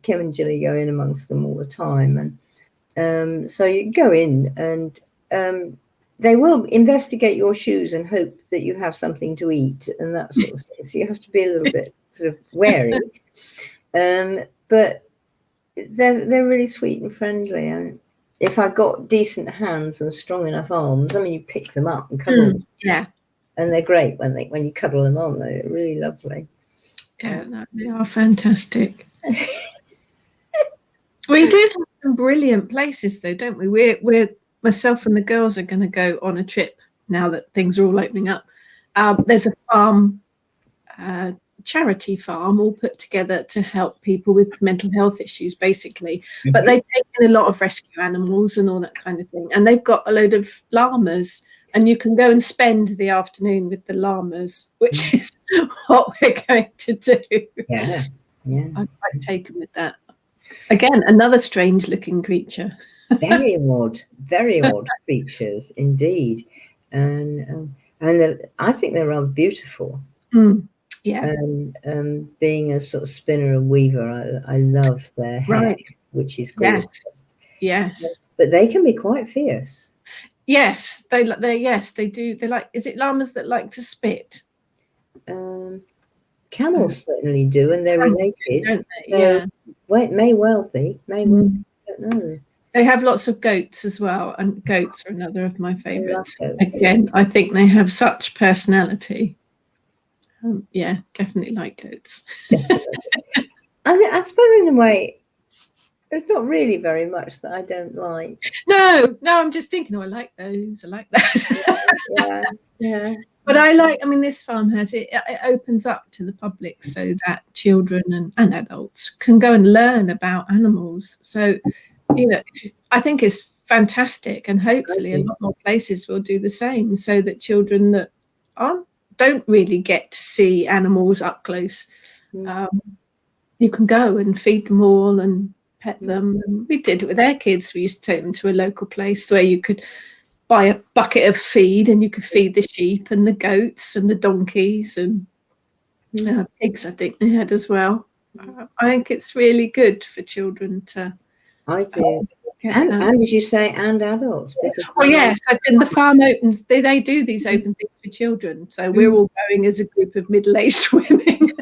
Speaker 1: Kim and Jilly go in amongst them all the time, and so you go in and they will investigate your shoes and hope that you have something to eat and that sort of thing. So you have to be a little bit sort of wary. But they're really sweet and friendly. And if I got decent hands and strong enough arms, I mean, you pick them up and cuddle them.
Speaker 2: Yeah.
Speaker 1: And they're great when you cuddle them on. They're really lovely.
Speaker 2: Yeah, no, they are fantastic. We do have some brilliant places, though, don't we? We're myself and the girls are going to go on a trip now that things are all opening up. There's a farm, charity farm, all put together to help people with mental health issues, basically. Mm-hmm. But they take in a lot of rescue animals and all that kind of thing. And they've got a load of llamas, and you can go and spend the afternoon with the llamas, which is what we're going to do.
Speaker 1: Yeah.
Speaker 2: I'm quite taken with that. Again, another strange-looking creature.
Speaker 1: Very odd creatures indeed, and I think they're rather beautiful.
Speaker 2: Yeah.
Speaker 1: And being a sort of spinner and weaver, I love their hair, which is gorgeous.
Speaker 2: Yes.
Speaker 1: But they can be quite fierce.
Speaker 2: Yes, they do. They like. Is it llamas that like to spit?
Speaker 1: Camels certainly do, and they're related.
Speaker 2: Don't they?
Speaker 1: So,
Speaker 2: Yeah.
Speaker 1: well, it may well be. May well be. I don't know.
Speaker 2: They have lots of goats as well, and goats are another of my favourites.
Speaker 1: Goats.
Speaker 2: Again, I think they have such personality. Yeah, definitely like goats.
Speaker 1: I suppose in a way, there's not really very much that I don't like.
Speaker 2: No, I'm just thinking, I like those. I like those.
Speaker 1: Yeah.
Speaker 2: But I mean, this farm has it opens up to the public so that children and adults can go and learn about animals. So, I think it's fantastic, and hopefully a lot more places will do the same, so that children that don't really get to see animals up close, you can go and feed them all and pet them. And we did it with our kids. We used to take them to a local place where you could buy a bucket of feed and you could feed the sheep and the goats and the donkeys and pigs, I think they had as well. I think it's really good for children to.
Speaker 1: I do. And as you say, and adults, because
Speaker 2: yes, and the farm opens. They do these open things for children, so we're all going as a group of middle-aged women.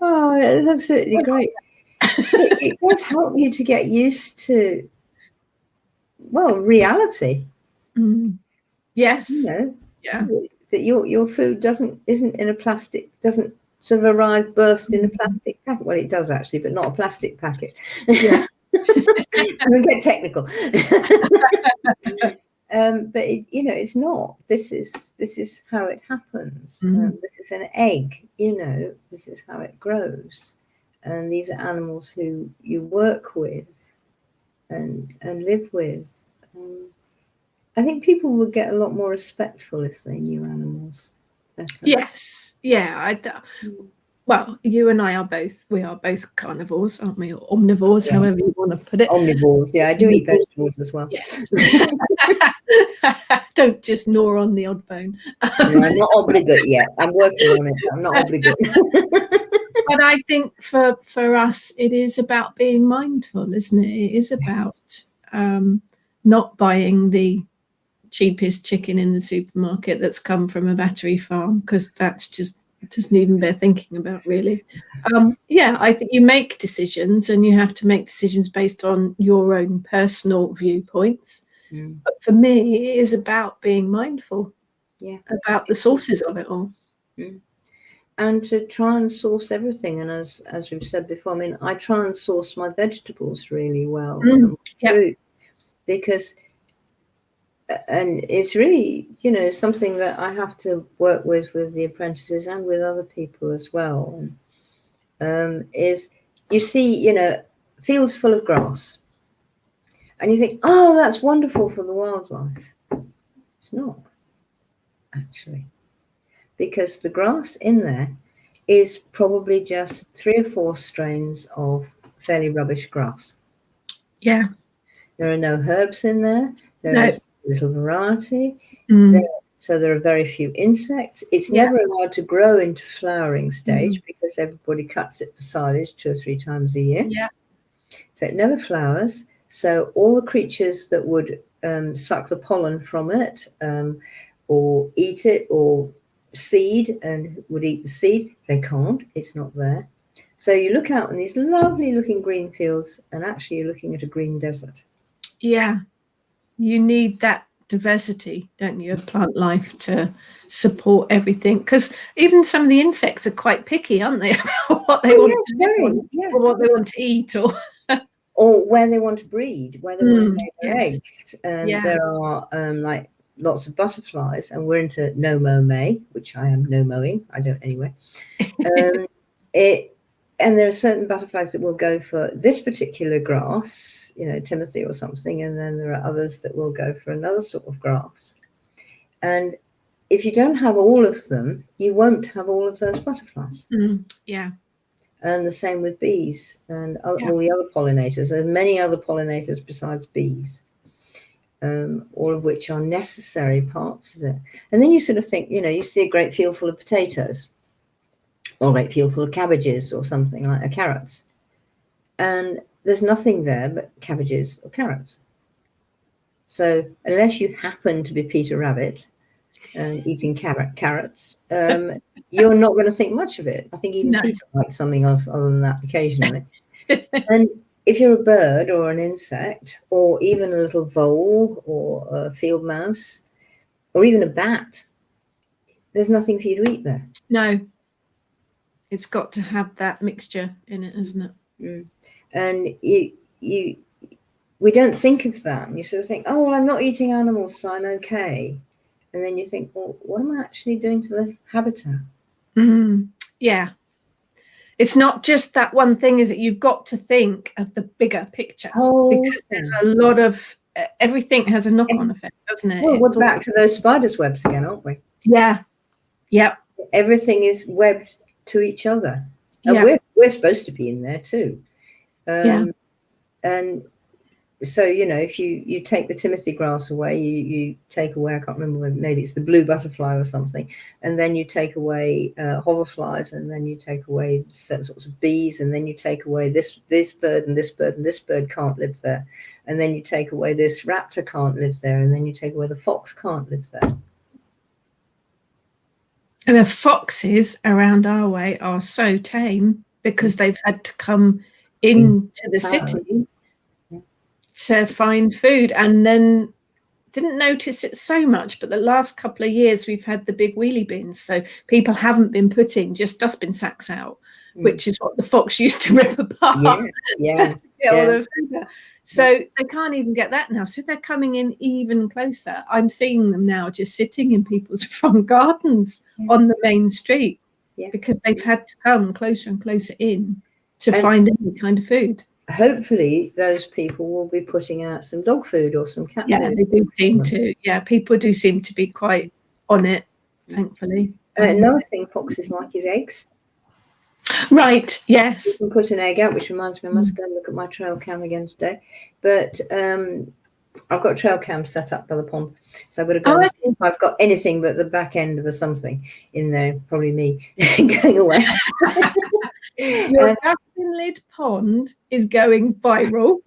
Speaker 1: Oh, it's absolutely great. It does help you to get used to, well, reality.
Speaker 2: Yes.
Speaker 1: Yeah. That your food doesn't sort of arrive burst in a plastic packet. Well, it does actually, but not a plastic packet. Yeah. We'll get technical. But it's not. This is how it happens. This is an egg. This is how it grows, and these are animals who you work with and live with. I think people would get a lot more respectful if they knew animals better.
Speaker 2: Yes, yeah. Well, you and I are both carnivores, aren't we? Or omnivores, however you want to put it.
Speaker 1: Omnivores, yeah. I do eat vegetables as well.
Speaker 2: Yes. Don't just gnaw on the odd bone.
Speaker 1: No, I'm not obligate yet. I'm working on it. I'm not obligate.
Speaker 2: But I think for us, it is about being mindful, isn't it? It is about not buying the cheapest chicken in the supermarket that's come from a battery farm, because that's just doesn't even bear thinking about, really. I think you make decisions, and you have to make decisions based on your own personal viewpoints. But for me, it is about being mindful about the sources of it all.
Speaker 1: And to try and source everything. And as we've said before, I mean, I try and source my vegetables really well, fruit, because and it's really, something that I have to work with the apprentices and with other people as well. Is you see, fields full of grass, and you think, oh, that's wonderful for the wildlife. It's not, actually, because the grass in there is probably just 3 or 4 strains of fairly rubbish grass.
Speaker 2: Yeah.
Speaker 1: There are no herbs in there. There is little variety. So there are very few insects. It's never allowed to grow into flowering stage because everybody cuts it for silage 2 or 3 times a year.
Speaker 2: Yeah.
Speaker 1: So it never flowers. So all the creatures that would suck the pollen from it or eat it or seed and would eat the seed, they can't. It's not there. So you look out in these lovely looking green fields, and actually you're looking at a green desert. Yeah.
Speaker 2: You need that diversity, don't you, of plant life to support everything? Because even some of the insects are quite picky, aren't they, about what they want to do, or what they want to eat,
Speaker 1: or where they want to breed, where they want to lay their eggs. And there are like lots of butterflies, and we're into no-mow-may, which I am no-mowing. I don't anyway. And there are certain butterflies that will go for this particular grass, Timothy or something, and then there are others that will go for another sort of grass. And if you don't have all of them, you won't have all of those butterflies.
Speaker 2: Yeah.
Speaker 1: And the same with bees and all the other pollinators. There are many other pollinators besides bees, all of which are necessary parts of it. And then you sort of think, you see a great field full of potatoes, or a great field full of cabbages or something like carrots. And there's nothing there but cabbages or carrots. So unless you happen to be Peter Rabbit, and eating carrots, you're not going to think much of it. I think even
Speaker 2: No.
Speaker 1: Peter likes something else other than that occasionally. And if you're a bird or an insect, or even a little vole or a field mouse, or even a bat, there's nothing for you to eat there.
Speaker 2: No. It's got to have that mixture in it, isn't it?
Speaker 1: Mm. And we don't think of that. And you sort of think, oh, well, I'm not eating animals, so I'm okay. And then you think, well, what am I actually doing to the habitat?
Speaker 2: Yeah. It's not just that one thing, is it? You've got to think of the bigger picture, because there's a lot of everything has a knock-on effect, doesn't it?
Speaker 1: Well, we're back to those spiders' webs again, aren't we?
Speaker 2: Yeah. Yep.
Speaker 1: Everything is webbed to each other. And we're supposed to be in there too. And so, if you take the Timothy grass away, you take away, I can't remember, maybe it's the blue butterfly or something, and then you take away hoverflies, and then you take away certain sorts of bees, and then you take away this bird and this bird, and this bird can't live there, and then you take away this raptor can't live there, and then you take away the fox can't live there.
Speaker 2: And the foxes around our way are so tame because they've had to come into the city to find food, and then didn't notice it so much, but the last couple of years we've had the big wheelie bins, so people haven't been putting just dustbin sacks out, which is what the fox used to rip apart. So they can't even get that now, so they're coming in even closer. I'm seeing them now just sitting in people's front gardens on the main street, because they've had to come closer and closer in to find any kind of food.
Speaker 1: Hopefully those people will be putting out some dog food or some cat food.
Speaker 2: They do seem to. People do seem to be quite on it, thankfully.
Speaker 1: Another thing foxes like is eggs.
Speaker 2: Right, yes.
Speaker 1: You can put an egg out, which reminds me, I must go and look at my trail cam again today. But I've got trail cam set up by the pond, so I've got to go and see if I've got anything but the back end of a something in there, probably me going away.
Speaker 2: Your dustbin lid pond is going viral.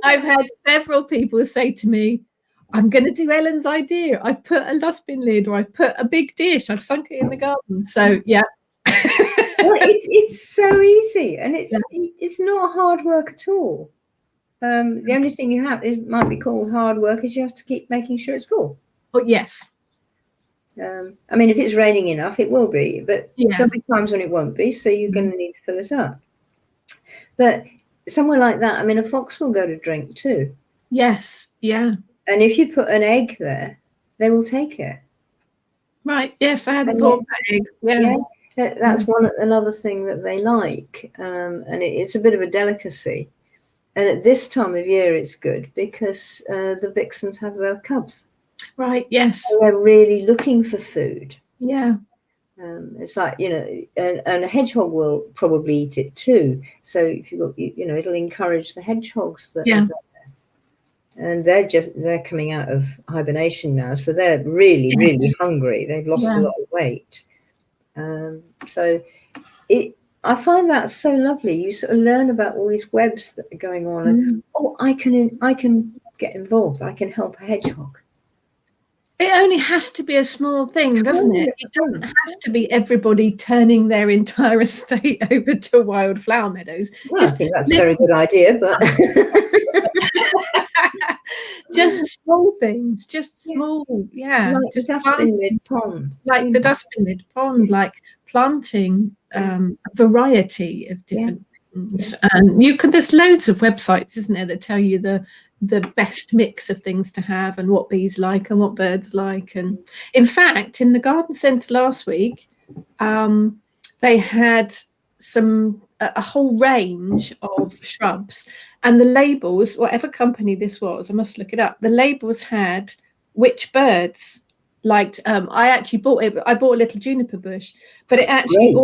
Speaker 2: I've had several people say to me, I'm going to do Ellen's idea. I've put a dustbin lid, or I've put a big dish, I've sunk it in the garden. So,
Speaker 1: Well, it's so easy, and it's not hard work at all. The only thing you have might be called hard work is you have to keep making sure it's full.
Speaker 2: Oh, yes.
Speaker 1: I mean, if it's raining enough, it will be, but there'll be times when it won't be, so you're going to need to fill it up. But somewhere like that, I mean, a fox will go to drink too.
Speaker 2: Yes, yeah.
Speaker 1: And if you put an egg there, they will take it.
Speaker 2: Right, yes, I hadn't thought about eggs. Yeah.
Speaker 1: That's another thing that they like, and it's a bit of a delicacy. And at this time of year, it's good because the vixens have their cubs.
Speaker 2: Right, yes.
Speaker 1: And they're really looking for food.
Speaker 2: Yeah.
Speaker 1: It's like, and a hedgehog will probably eat it too. So if you've got, it'll encourage the hedgehogs that are there. And they're coming out of hibernation now. So they're really, really hungry. They've lost a lot of weight. So I find that so lovely. You sort of learn about all these webs that are going on, and I can get involved. I can help a hedgehog.
Speaker 2: It only has to be a small thing, doesn't it? It doesn't have to be everybody turning their entire estate over to wildflower meadows.
Speaker 1: Well, I think that's a very good idea, but
Speaker 2: just small things, just small,
Speaker 1: like
Speaker 2: just
Speaker 1: the dustbin lid pond,
Speaker 2: like the dustbin lid pond, like planting a variety of different things. And there's loads of websites, isn't there, that tell you the best mix of things to have and what bees like and what birds like. And in fact, in the garden centre last week, they had a whole range of shrubs, and the labels, whatever company this was, I must look it up, the labels had which birds liked. I actually bought it. I bought a little juniper bush, but it actually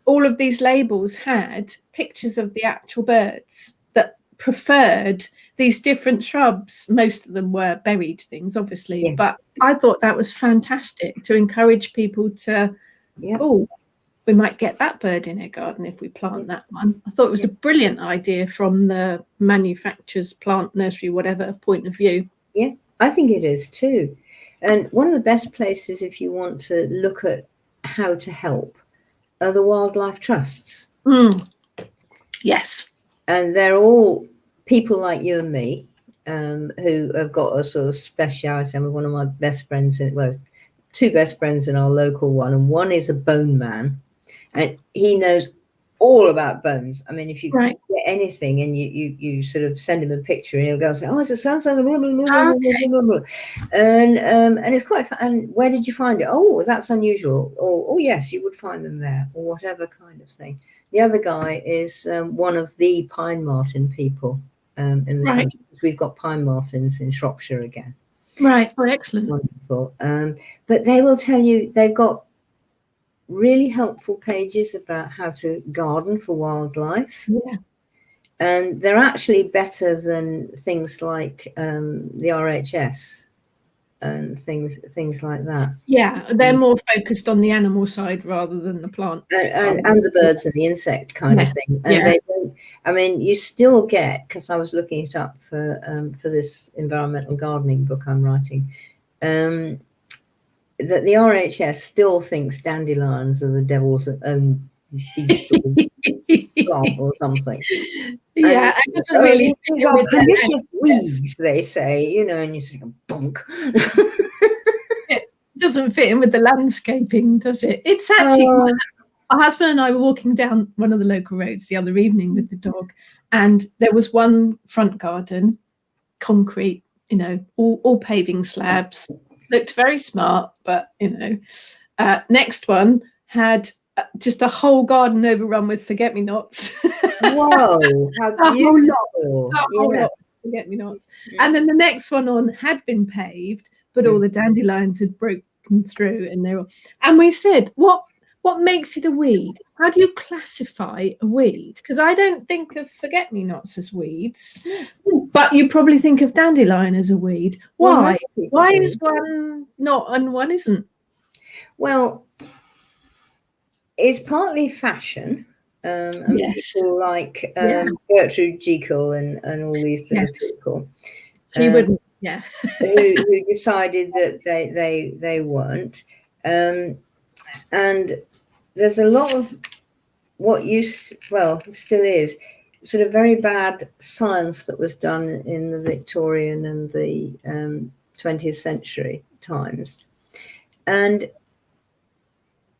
Speaker 2: all of these labels had pictures of the actual birds that preferred these different shrubs. Most of them were berried things, obviously, but I thought that was fantastic to encourage people to, we might get that bird in our garden if we plant that one. I thought it was a brilliant idea from the manufacturer's, plant nursery, whatever point of view.
Speaker 1: Yeah, I think it is too. And one of the best places, if you want to look at how to help, are the wildlife trusts.
Speaker 2: Yes.
Speaker 1: And they're all people like you and me, who have got a sort of speciality. I mean, one of my best friends, two best friends in our local one, and one is a bone man, and he knows all about bones. I mean, if you get anything and you sort of send him a picture, and he'll go and say, "Oh, it's a so-and-so," and it's quite fun. And where did you find it? Oh, that's unusual. Or, oh yes, you would find them there, or whatever kind of thing. The other guy is one of the pine marten people in the country. We've got pine martens in Shropshire again.
Speaker 2: Right. Oh, excellent.
Speaker 1: Wonderful. But they will tell you, they've got really helpful pages about how to garden for wildlife.
Speaker 2: Yeah.
Speaker 1: And they're actually better than things like the RHS and things like that.
Speaker 2: Yeah, they're more focused on the animal side rather than the plant side.
Speaker 1: And the birds and the insect kind of thing. And they don't, I mean, you still get, because I was looking it up for this environmental gardening book I'm writing, that the RHS still thinks dandelions are the devil's own beast or something.
Speaker 2: Yeah, it doesn't really
Speaker 1: these are pernicious weeds, they say, you know, and you sort of bonk.
Speaker 2: It doesn't fit in with the landscaping, does it? It's actually my husband and I were walking down one of the local roads the other evening with the dog, and there was one front garden, concrete, you know, all paving slabs, looked very smart, but you know, next one had just a whole garden overrun with forget-me-nots.
Speaker 1: Whoa, how beautiful.
Speaker 2: A whole lot of forget-me-nots. And then the next one on had been paved, but all the dandelions had broken through, and we said, what makes it a weed? How do you classify a weed? Because I don't think of forget-me-nots as weeds, but you probably think of dandelion as a weed. Why? Why is one not and one isn't?
Speaker 1: Well, it's partly fashion. People like Gertrude Jekyll and all these sort of people.
Speaker 2: She wouldn't,
Speaker 1: who decided that they weren't. And there's a lot of what still is sort of very bad science that was done in the Victorian and the 20th century times, and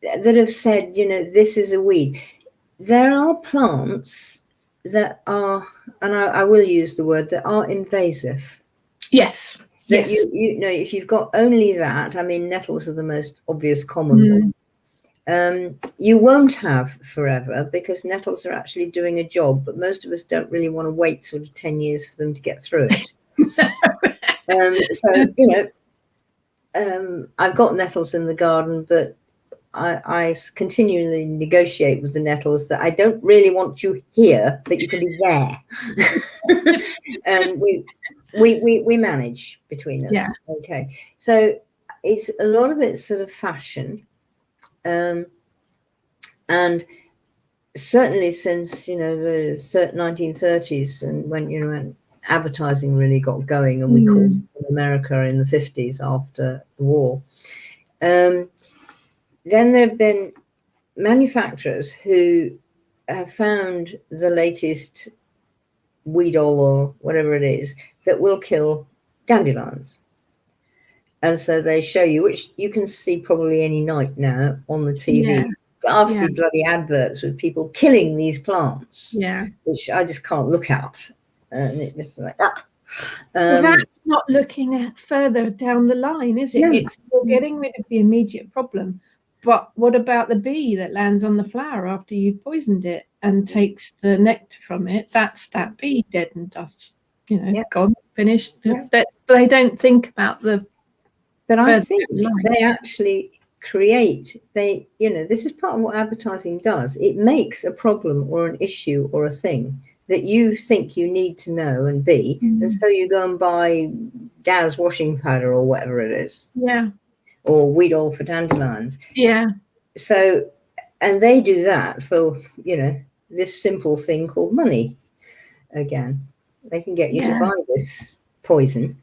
Speaker 1: that have said, you know, this is a weed. There are plants that are, and I will use the word, that are invasive.
Speaker 2: Yes.
Speaker 1: That you know, if you've got only that, I mean, nettles are the most obvious common one. You won't have forever, because nettles are actually doing a job, but most of us don't really want to wait sort of 10 years for them to get through it. So, you know, I've got nettles in the garden, but I continually negotiate with the nettles that I don't really want you here, but you can be there. And we manage between us. Yeah. Okay. So it's a lot of it's sort of fashion. And certainly since, you know, the 1930s, and when advertising really got going, and we called it America in the 50s after the war, then there have been manufacturers who have found the latest weedol or whatever it is that will kill dandelions. And so they show you, which you can see probably any night now on the TV, ghastly bloody adverts with people killing these plants, which I just can't look at. And it just like that.
Speaker 2: Well, that's not looking at further down the line, is it? No. It's you're getting rid of the immediate problem. But what about the bee that lands on the flower after you've poisoned it and takes the nectar from it? That's that bee dead and dust, you know, gone, finished. Yeah. They don't think about the.
Speaker 1: But I think they actually create, you know, this is part of what advertising does. It makes a problem or an issue or a thing that you think you need to know and be. And so you go and buy Daz washing powder or whatever it is.
Speaker 2: Yeah.
Speaker 1: Or weedol for dandelions.
Speaker 2: Yeah.
Speaker 1: So, and they do that for, you know, this simple thing called money. Again, they can get you to buy this poison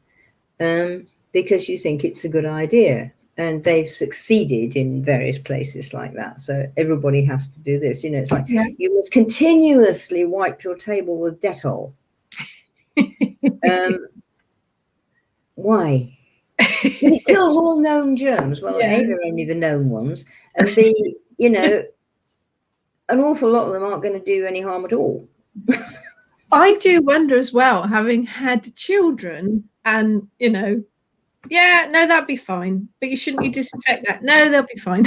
Speaker 1: because you think it's a good idea. And they've succeeded in various places like that. So everybody has to do this. You know, it's like you must continuously wipe your table with Dettol. Why? It kills all known germs. Well, A, they're only the known ones, and B, you know, an awful lot of them aren't going to do any harm at all.
Speaker 2: I do wonder as well, having had children, and you know, that'd be fine, but you disinfect that? No, they'll be fine.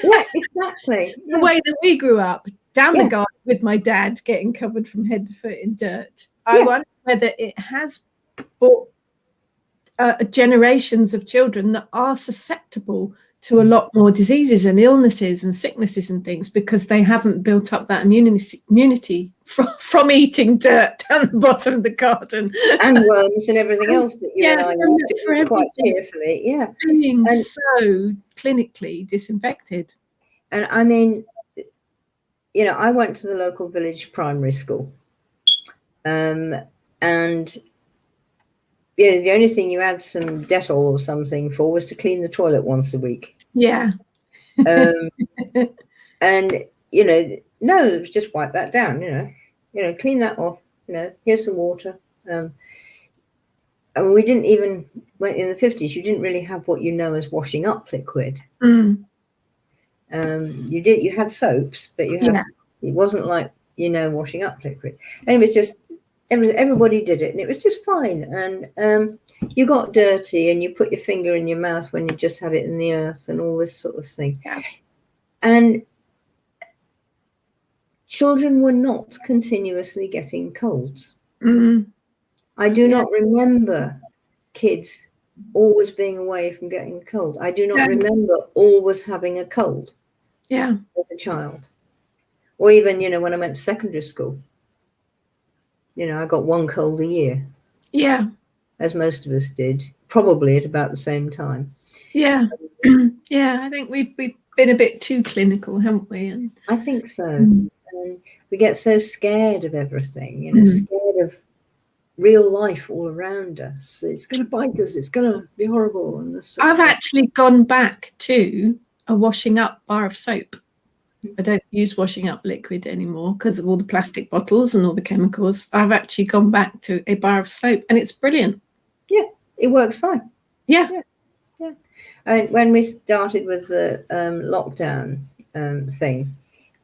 Speaker 1: Yeah, exactly.
Speaker 2: The way that we grew up, down the garden with my dad, getting covered from head to foot in dirt. I wonder whether it has brought generations of children that are susceptible to a lot more diseases and illnesses and sicknesses and things, because they haven't built up that immunity from eating dirt down the bottom of the garden
Speaker 1: and worms and everything else that you and I used to do quite carefully.
Speaker 2: Being so clinically disinfected.
Speaker 1: And I mean, you know, I went to the local village primary school, and you know, the only thing you had some Dettol or something for was to clean the toilet once a week.
Speaker 2: Yeah.
Speaker 1: And you know, no, just wipe that down. You know, clean that off. You know, here's some water. And we didn't even, when in the 50s, you didn't really have what you know as washing up liquid. You had soaps, but it wasn't like, you know, washing up liquid. And it was just, everybody did it, and it was just fine. And you got dirty, and you put your finger in your mouth when you just had it in the earth, and all this sort of thing. And children were not continuously getting colds. I do not remember kids always being away from getting a cold. I do not remember always having a cold as a child. Or even, you know, when I went to secondary school, you know, I got one cold a year. Yeah. As most of us did, probably at about the same time. Yeah.
Speaker 2: I think we've been a bit too clinical, haven't we? And
Speaker 1: I think so. And we get so scared of everything, you know, scared of real life all around us. It's going to bite us. It's going to be horrible. And
Speaker 2: I've actually gone back to a washing up bar of soap. I don't use washing up liquid anymore because of all the plastic bottles and all the chemicals. I've actually gone back to a bar of soap, and it's brilliant.
Speaker 1: Yeah, it works fine.
Speaker 2: Yeah.
Speaker 1: And when we started with the lockdown thing,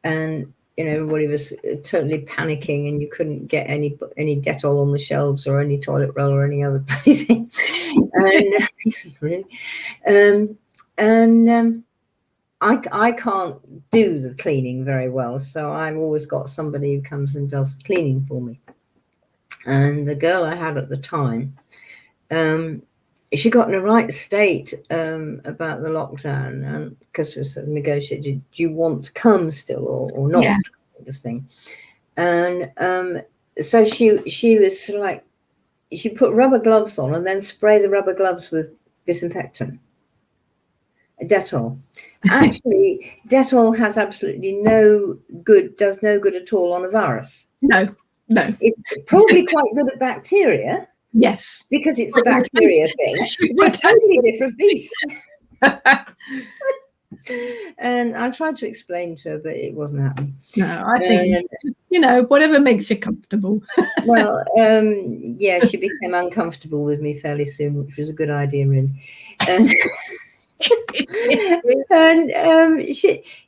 Speaker 1: and you know, everybody was totally panicking, and you couldn't get any Dettol on the shelves or any toilet roll or any other thing. I can't do the cleaning very well, so I've always got somebody who comes and does the cleaning for me. And the girl I had at the time, she got in a right state about the lockdown, because we sort of negotiated, do you want to come still or not? Yeah. Kind of thing. And so she was like, she put rubber gloves on and then spray the rubber gloves with disinfectant, Dettol. Actually, Dettol has absolutely does no good at all on a virus.
Speaker 2: No.
Speaker 1: It's probably quite good at bacteria.
Speaker 2: Yes.
Speaker 1: Because it's a bacteria thing. They're totally different beasts. And I tried to explain to her, but it wasn't happening.
Speaker 2: No, I think, you know, whatever makes you comfortable.
Speaker 1: Well, yeah, she became uncomfortable with me fairly soon, which was a good idea, really.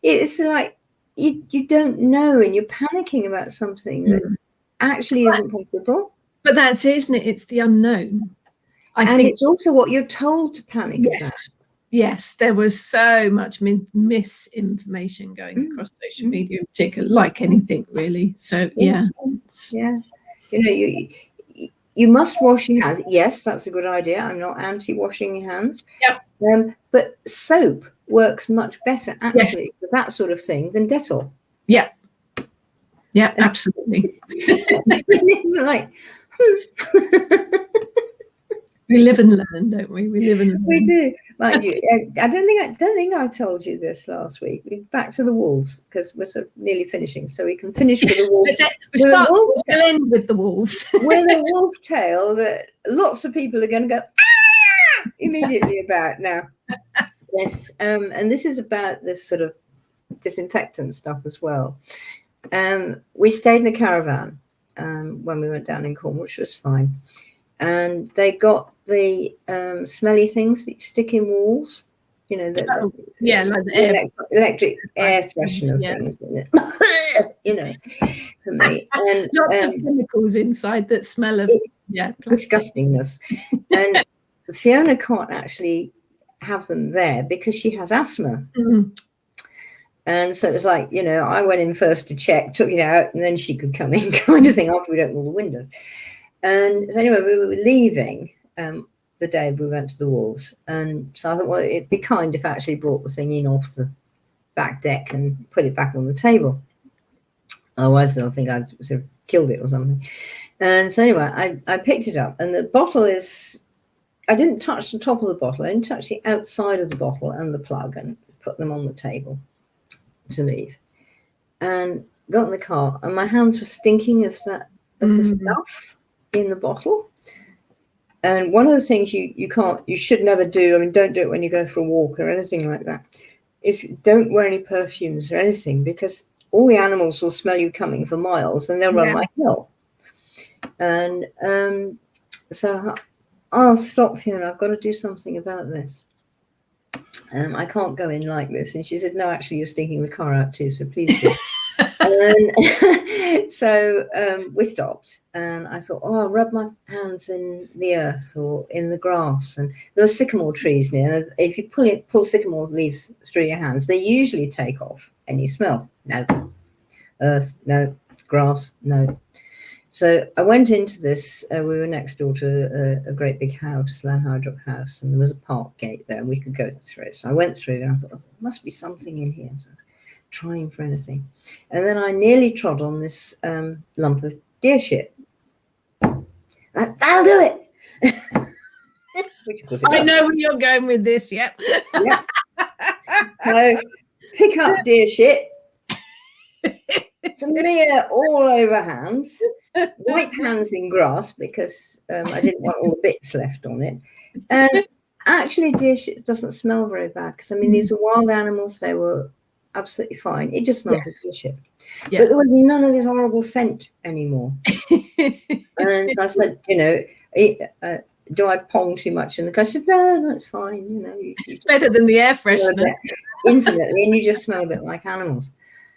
Speaker 1: It's like you don't know, and you're panicking about something that actually isn't possible.
Speaker 2: But that's it, isn't it? It's the unknown.
Speaker 1: I think it's also what you're told to panic about.
Speaker 2: Yes, there was so much misinformation going across social media in particular, like anything really. So yeah.
Speaker 1: You know, you must wash your hands. Yes, that's a good idea. I'm not anti-washing your hands.
Speaker 2: Yep.
Speaker 1: But soap works much better actually for that sort of thing than Dettol.
Speaker 2: Yeah. Yeah, absolutely.
Speaker 1: It's like
Speaker 2: we live and learn, don't we? We live and learn.
Speaker 1: We do. Mind you, I don't think I told you this last week. We're back to the wolves because we're sort of nearly finishing, so we can finish with the wolves.
Speaker 2: We'll end with the wolves.
Speaker 1: With a wolf tale that lots of people are going to go, immediately about now. Yes, and this is about this sort of disinfectant stuff as well. We stayed in a caravan when we went down in Cornwall, which was fine. And they got the smelly things that you stick in walls, you know,
Speaker 2: like the
Speaker 1: electric air freshener things, you know, for me. And
Speaker 2: lots of chemicals inside that smell of
Speaker 1: disgustingness. And Fiona can't actually have them there because she has asthma. And so it was like, you know, I went in first to check, took it out, and then she could come in, kind of thing, after we'd opened all the windows. And so anyway, we were leaving the day we went to the Wolves. And so I thought, well, it'd be kind if I actually brought the thing in off the back deck and put it back on the table. Otherwise, they'll think I've sort of killed it or something. And so anyway, I picked it up, and the bottle is, I didn't touch the top of the bottle. I didn't touch the outside of the bottle and the plug, and put them on the table to leave. And got in the car, and my hands were stinking of the stuff in the bottle. And one of the things you should never do, I mean, don't do it when you go for a walk or anything like that, is don't wear any perfumes or anything, because all the animals will smell you coming for miles and they'll run like hell. And so I'll stop, Fiona, I've got to do something about this. I can't go in like this. And she said, no, actually, you're stinking the car out too, so please do. And so we stopped, and I thought, oh, I'll rub my hands in the earth or in the grass. And there were sycamore trees near. If you pull sycamore leaves through your hands, they usually take off any smell. No. Earth, no. Grass, no. So I went into this. We were next door to a great big house, Lanhydrock house, and there was a park gate there, and we could go through it. So I went through, and I thought, there must be something in here. So trying for anything, and then I nearly trod on this lump of deer shit. That'll do it. Which, of course,
Speaker 2: I know where you're going with this. Yep.
Speaker 1: Yep. So pick up deer shit, smear all over hands, wipe hands in grass because I didn't want all the bits left on it. And actually, deer shit doesn't smell very bad because, I mean, these are wild animals. They were absolutely fine. It just smells of deer shit. Yeah. But there was none of this horrible scent anymore. And so I said, you know, do I pong too much? And the guy said, no, it's fine. You know, you
Speaker 2: better than the air freshener.
Speaker 1: Infinitely, and you just smell a bit like animals.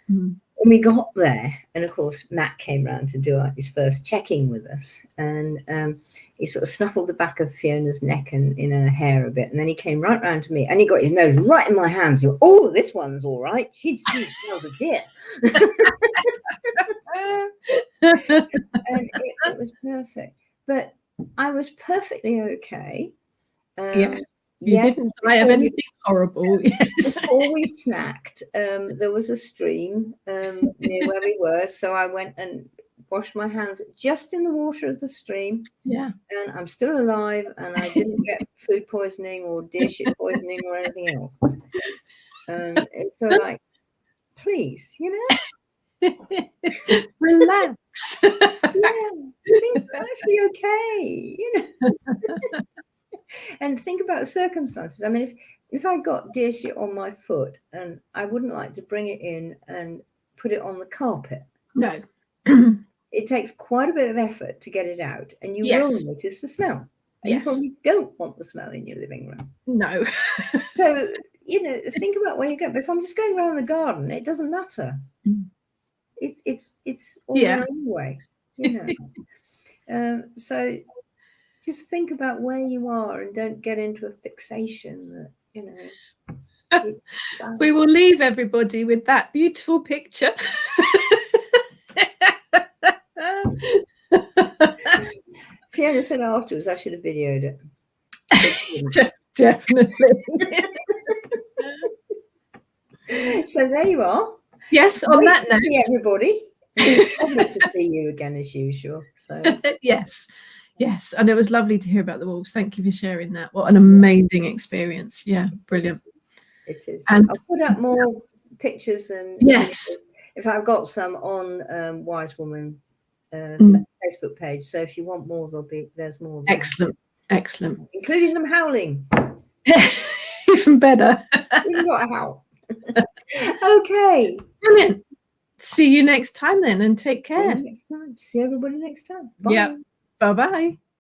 Speaker 1: When we got there, and of course Matt came round to do his first checking with us, and he sort of snuffled the back of Fiona's neck and in her hair a bit, and then he came right round to me, and he got his nose right in my hands. He went, oh, this one's all right. She smells of deer. And it was perfect, but I was perfectly okay.
Speaker 2: You didn't die of anything horrible. Yes.
Speaker 1: Before we snacked, there was a stream near where we were, so I went and washed my hands just in the water of the stream.
Speaker 2: Yeah.
Speaker 1: And I'm still alive, and I didn't get food poisoning or deer shit poisoning or anything else. It's so like, please, you know,
Speaker 2: relax.
Speaker 1: Yeah, I think we're actually okay, you know. And think about the circumstances. I mean, if I got deer shit on my foot, and I wouldn't like to bring it in and put it on the carpet.
Speaker 2: No.
Speaker 1: It takes quite a bit of effort to get it out, and you will notice the smell. And you probably don't want the smell in your living room.
Speaker 2: No.
Speaker 1: So, you know, think about where you go. But if I'm just going around the garden, it doesn't matter. It's all there anyway, you know. So just think about where you are and don't get into a fixation that, you know.
Speaker 2: We will leave everybody with that beautiful picture.
Speaker 1: Fiona said afterwards I should have videoed it.
Speaker 2: Definitely.
Speaker 1: So there you are.
Speaker 2: Yes, on that note.
Speaker 1: See everybody. Lovely to see you again as usual. So
Speaker 2: Yes, and it was lovely to hear about the wolves. Thank you for sharing that. What an amazing experience. Yeah, brilliant.
Speaker 1: It is. And I'll put up more pictures, and if I've got some on Wise Woman Facebook page. So if you want more, there's more there.
Speaker 2: Excellent. Excellent.
Speaker 1: Including them howling.
Speaker 2: Even better.
Speaker 1: You've got to howl. Okay.
Speaker 2: Brilliant. See you next time then, and take care.
Speaker 1: See you next time. See everybody next time. Bye.
Speaker 2: Yeah. Bye-bye.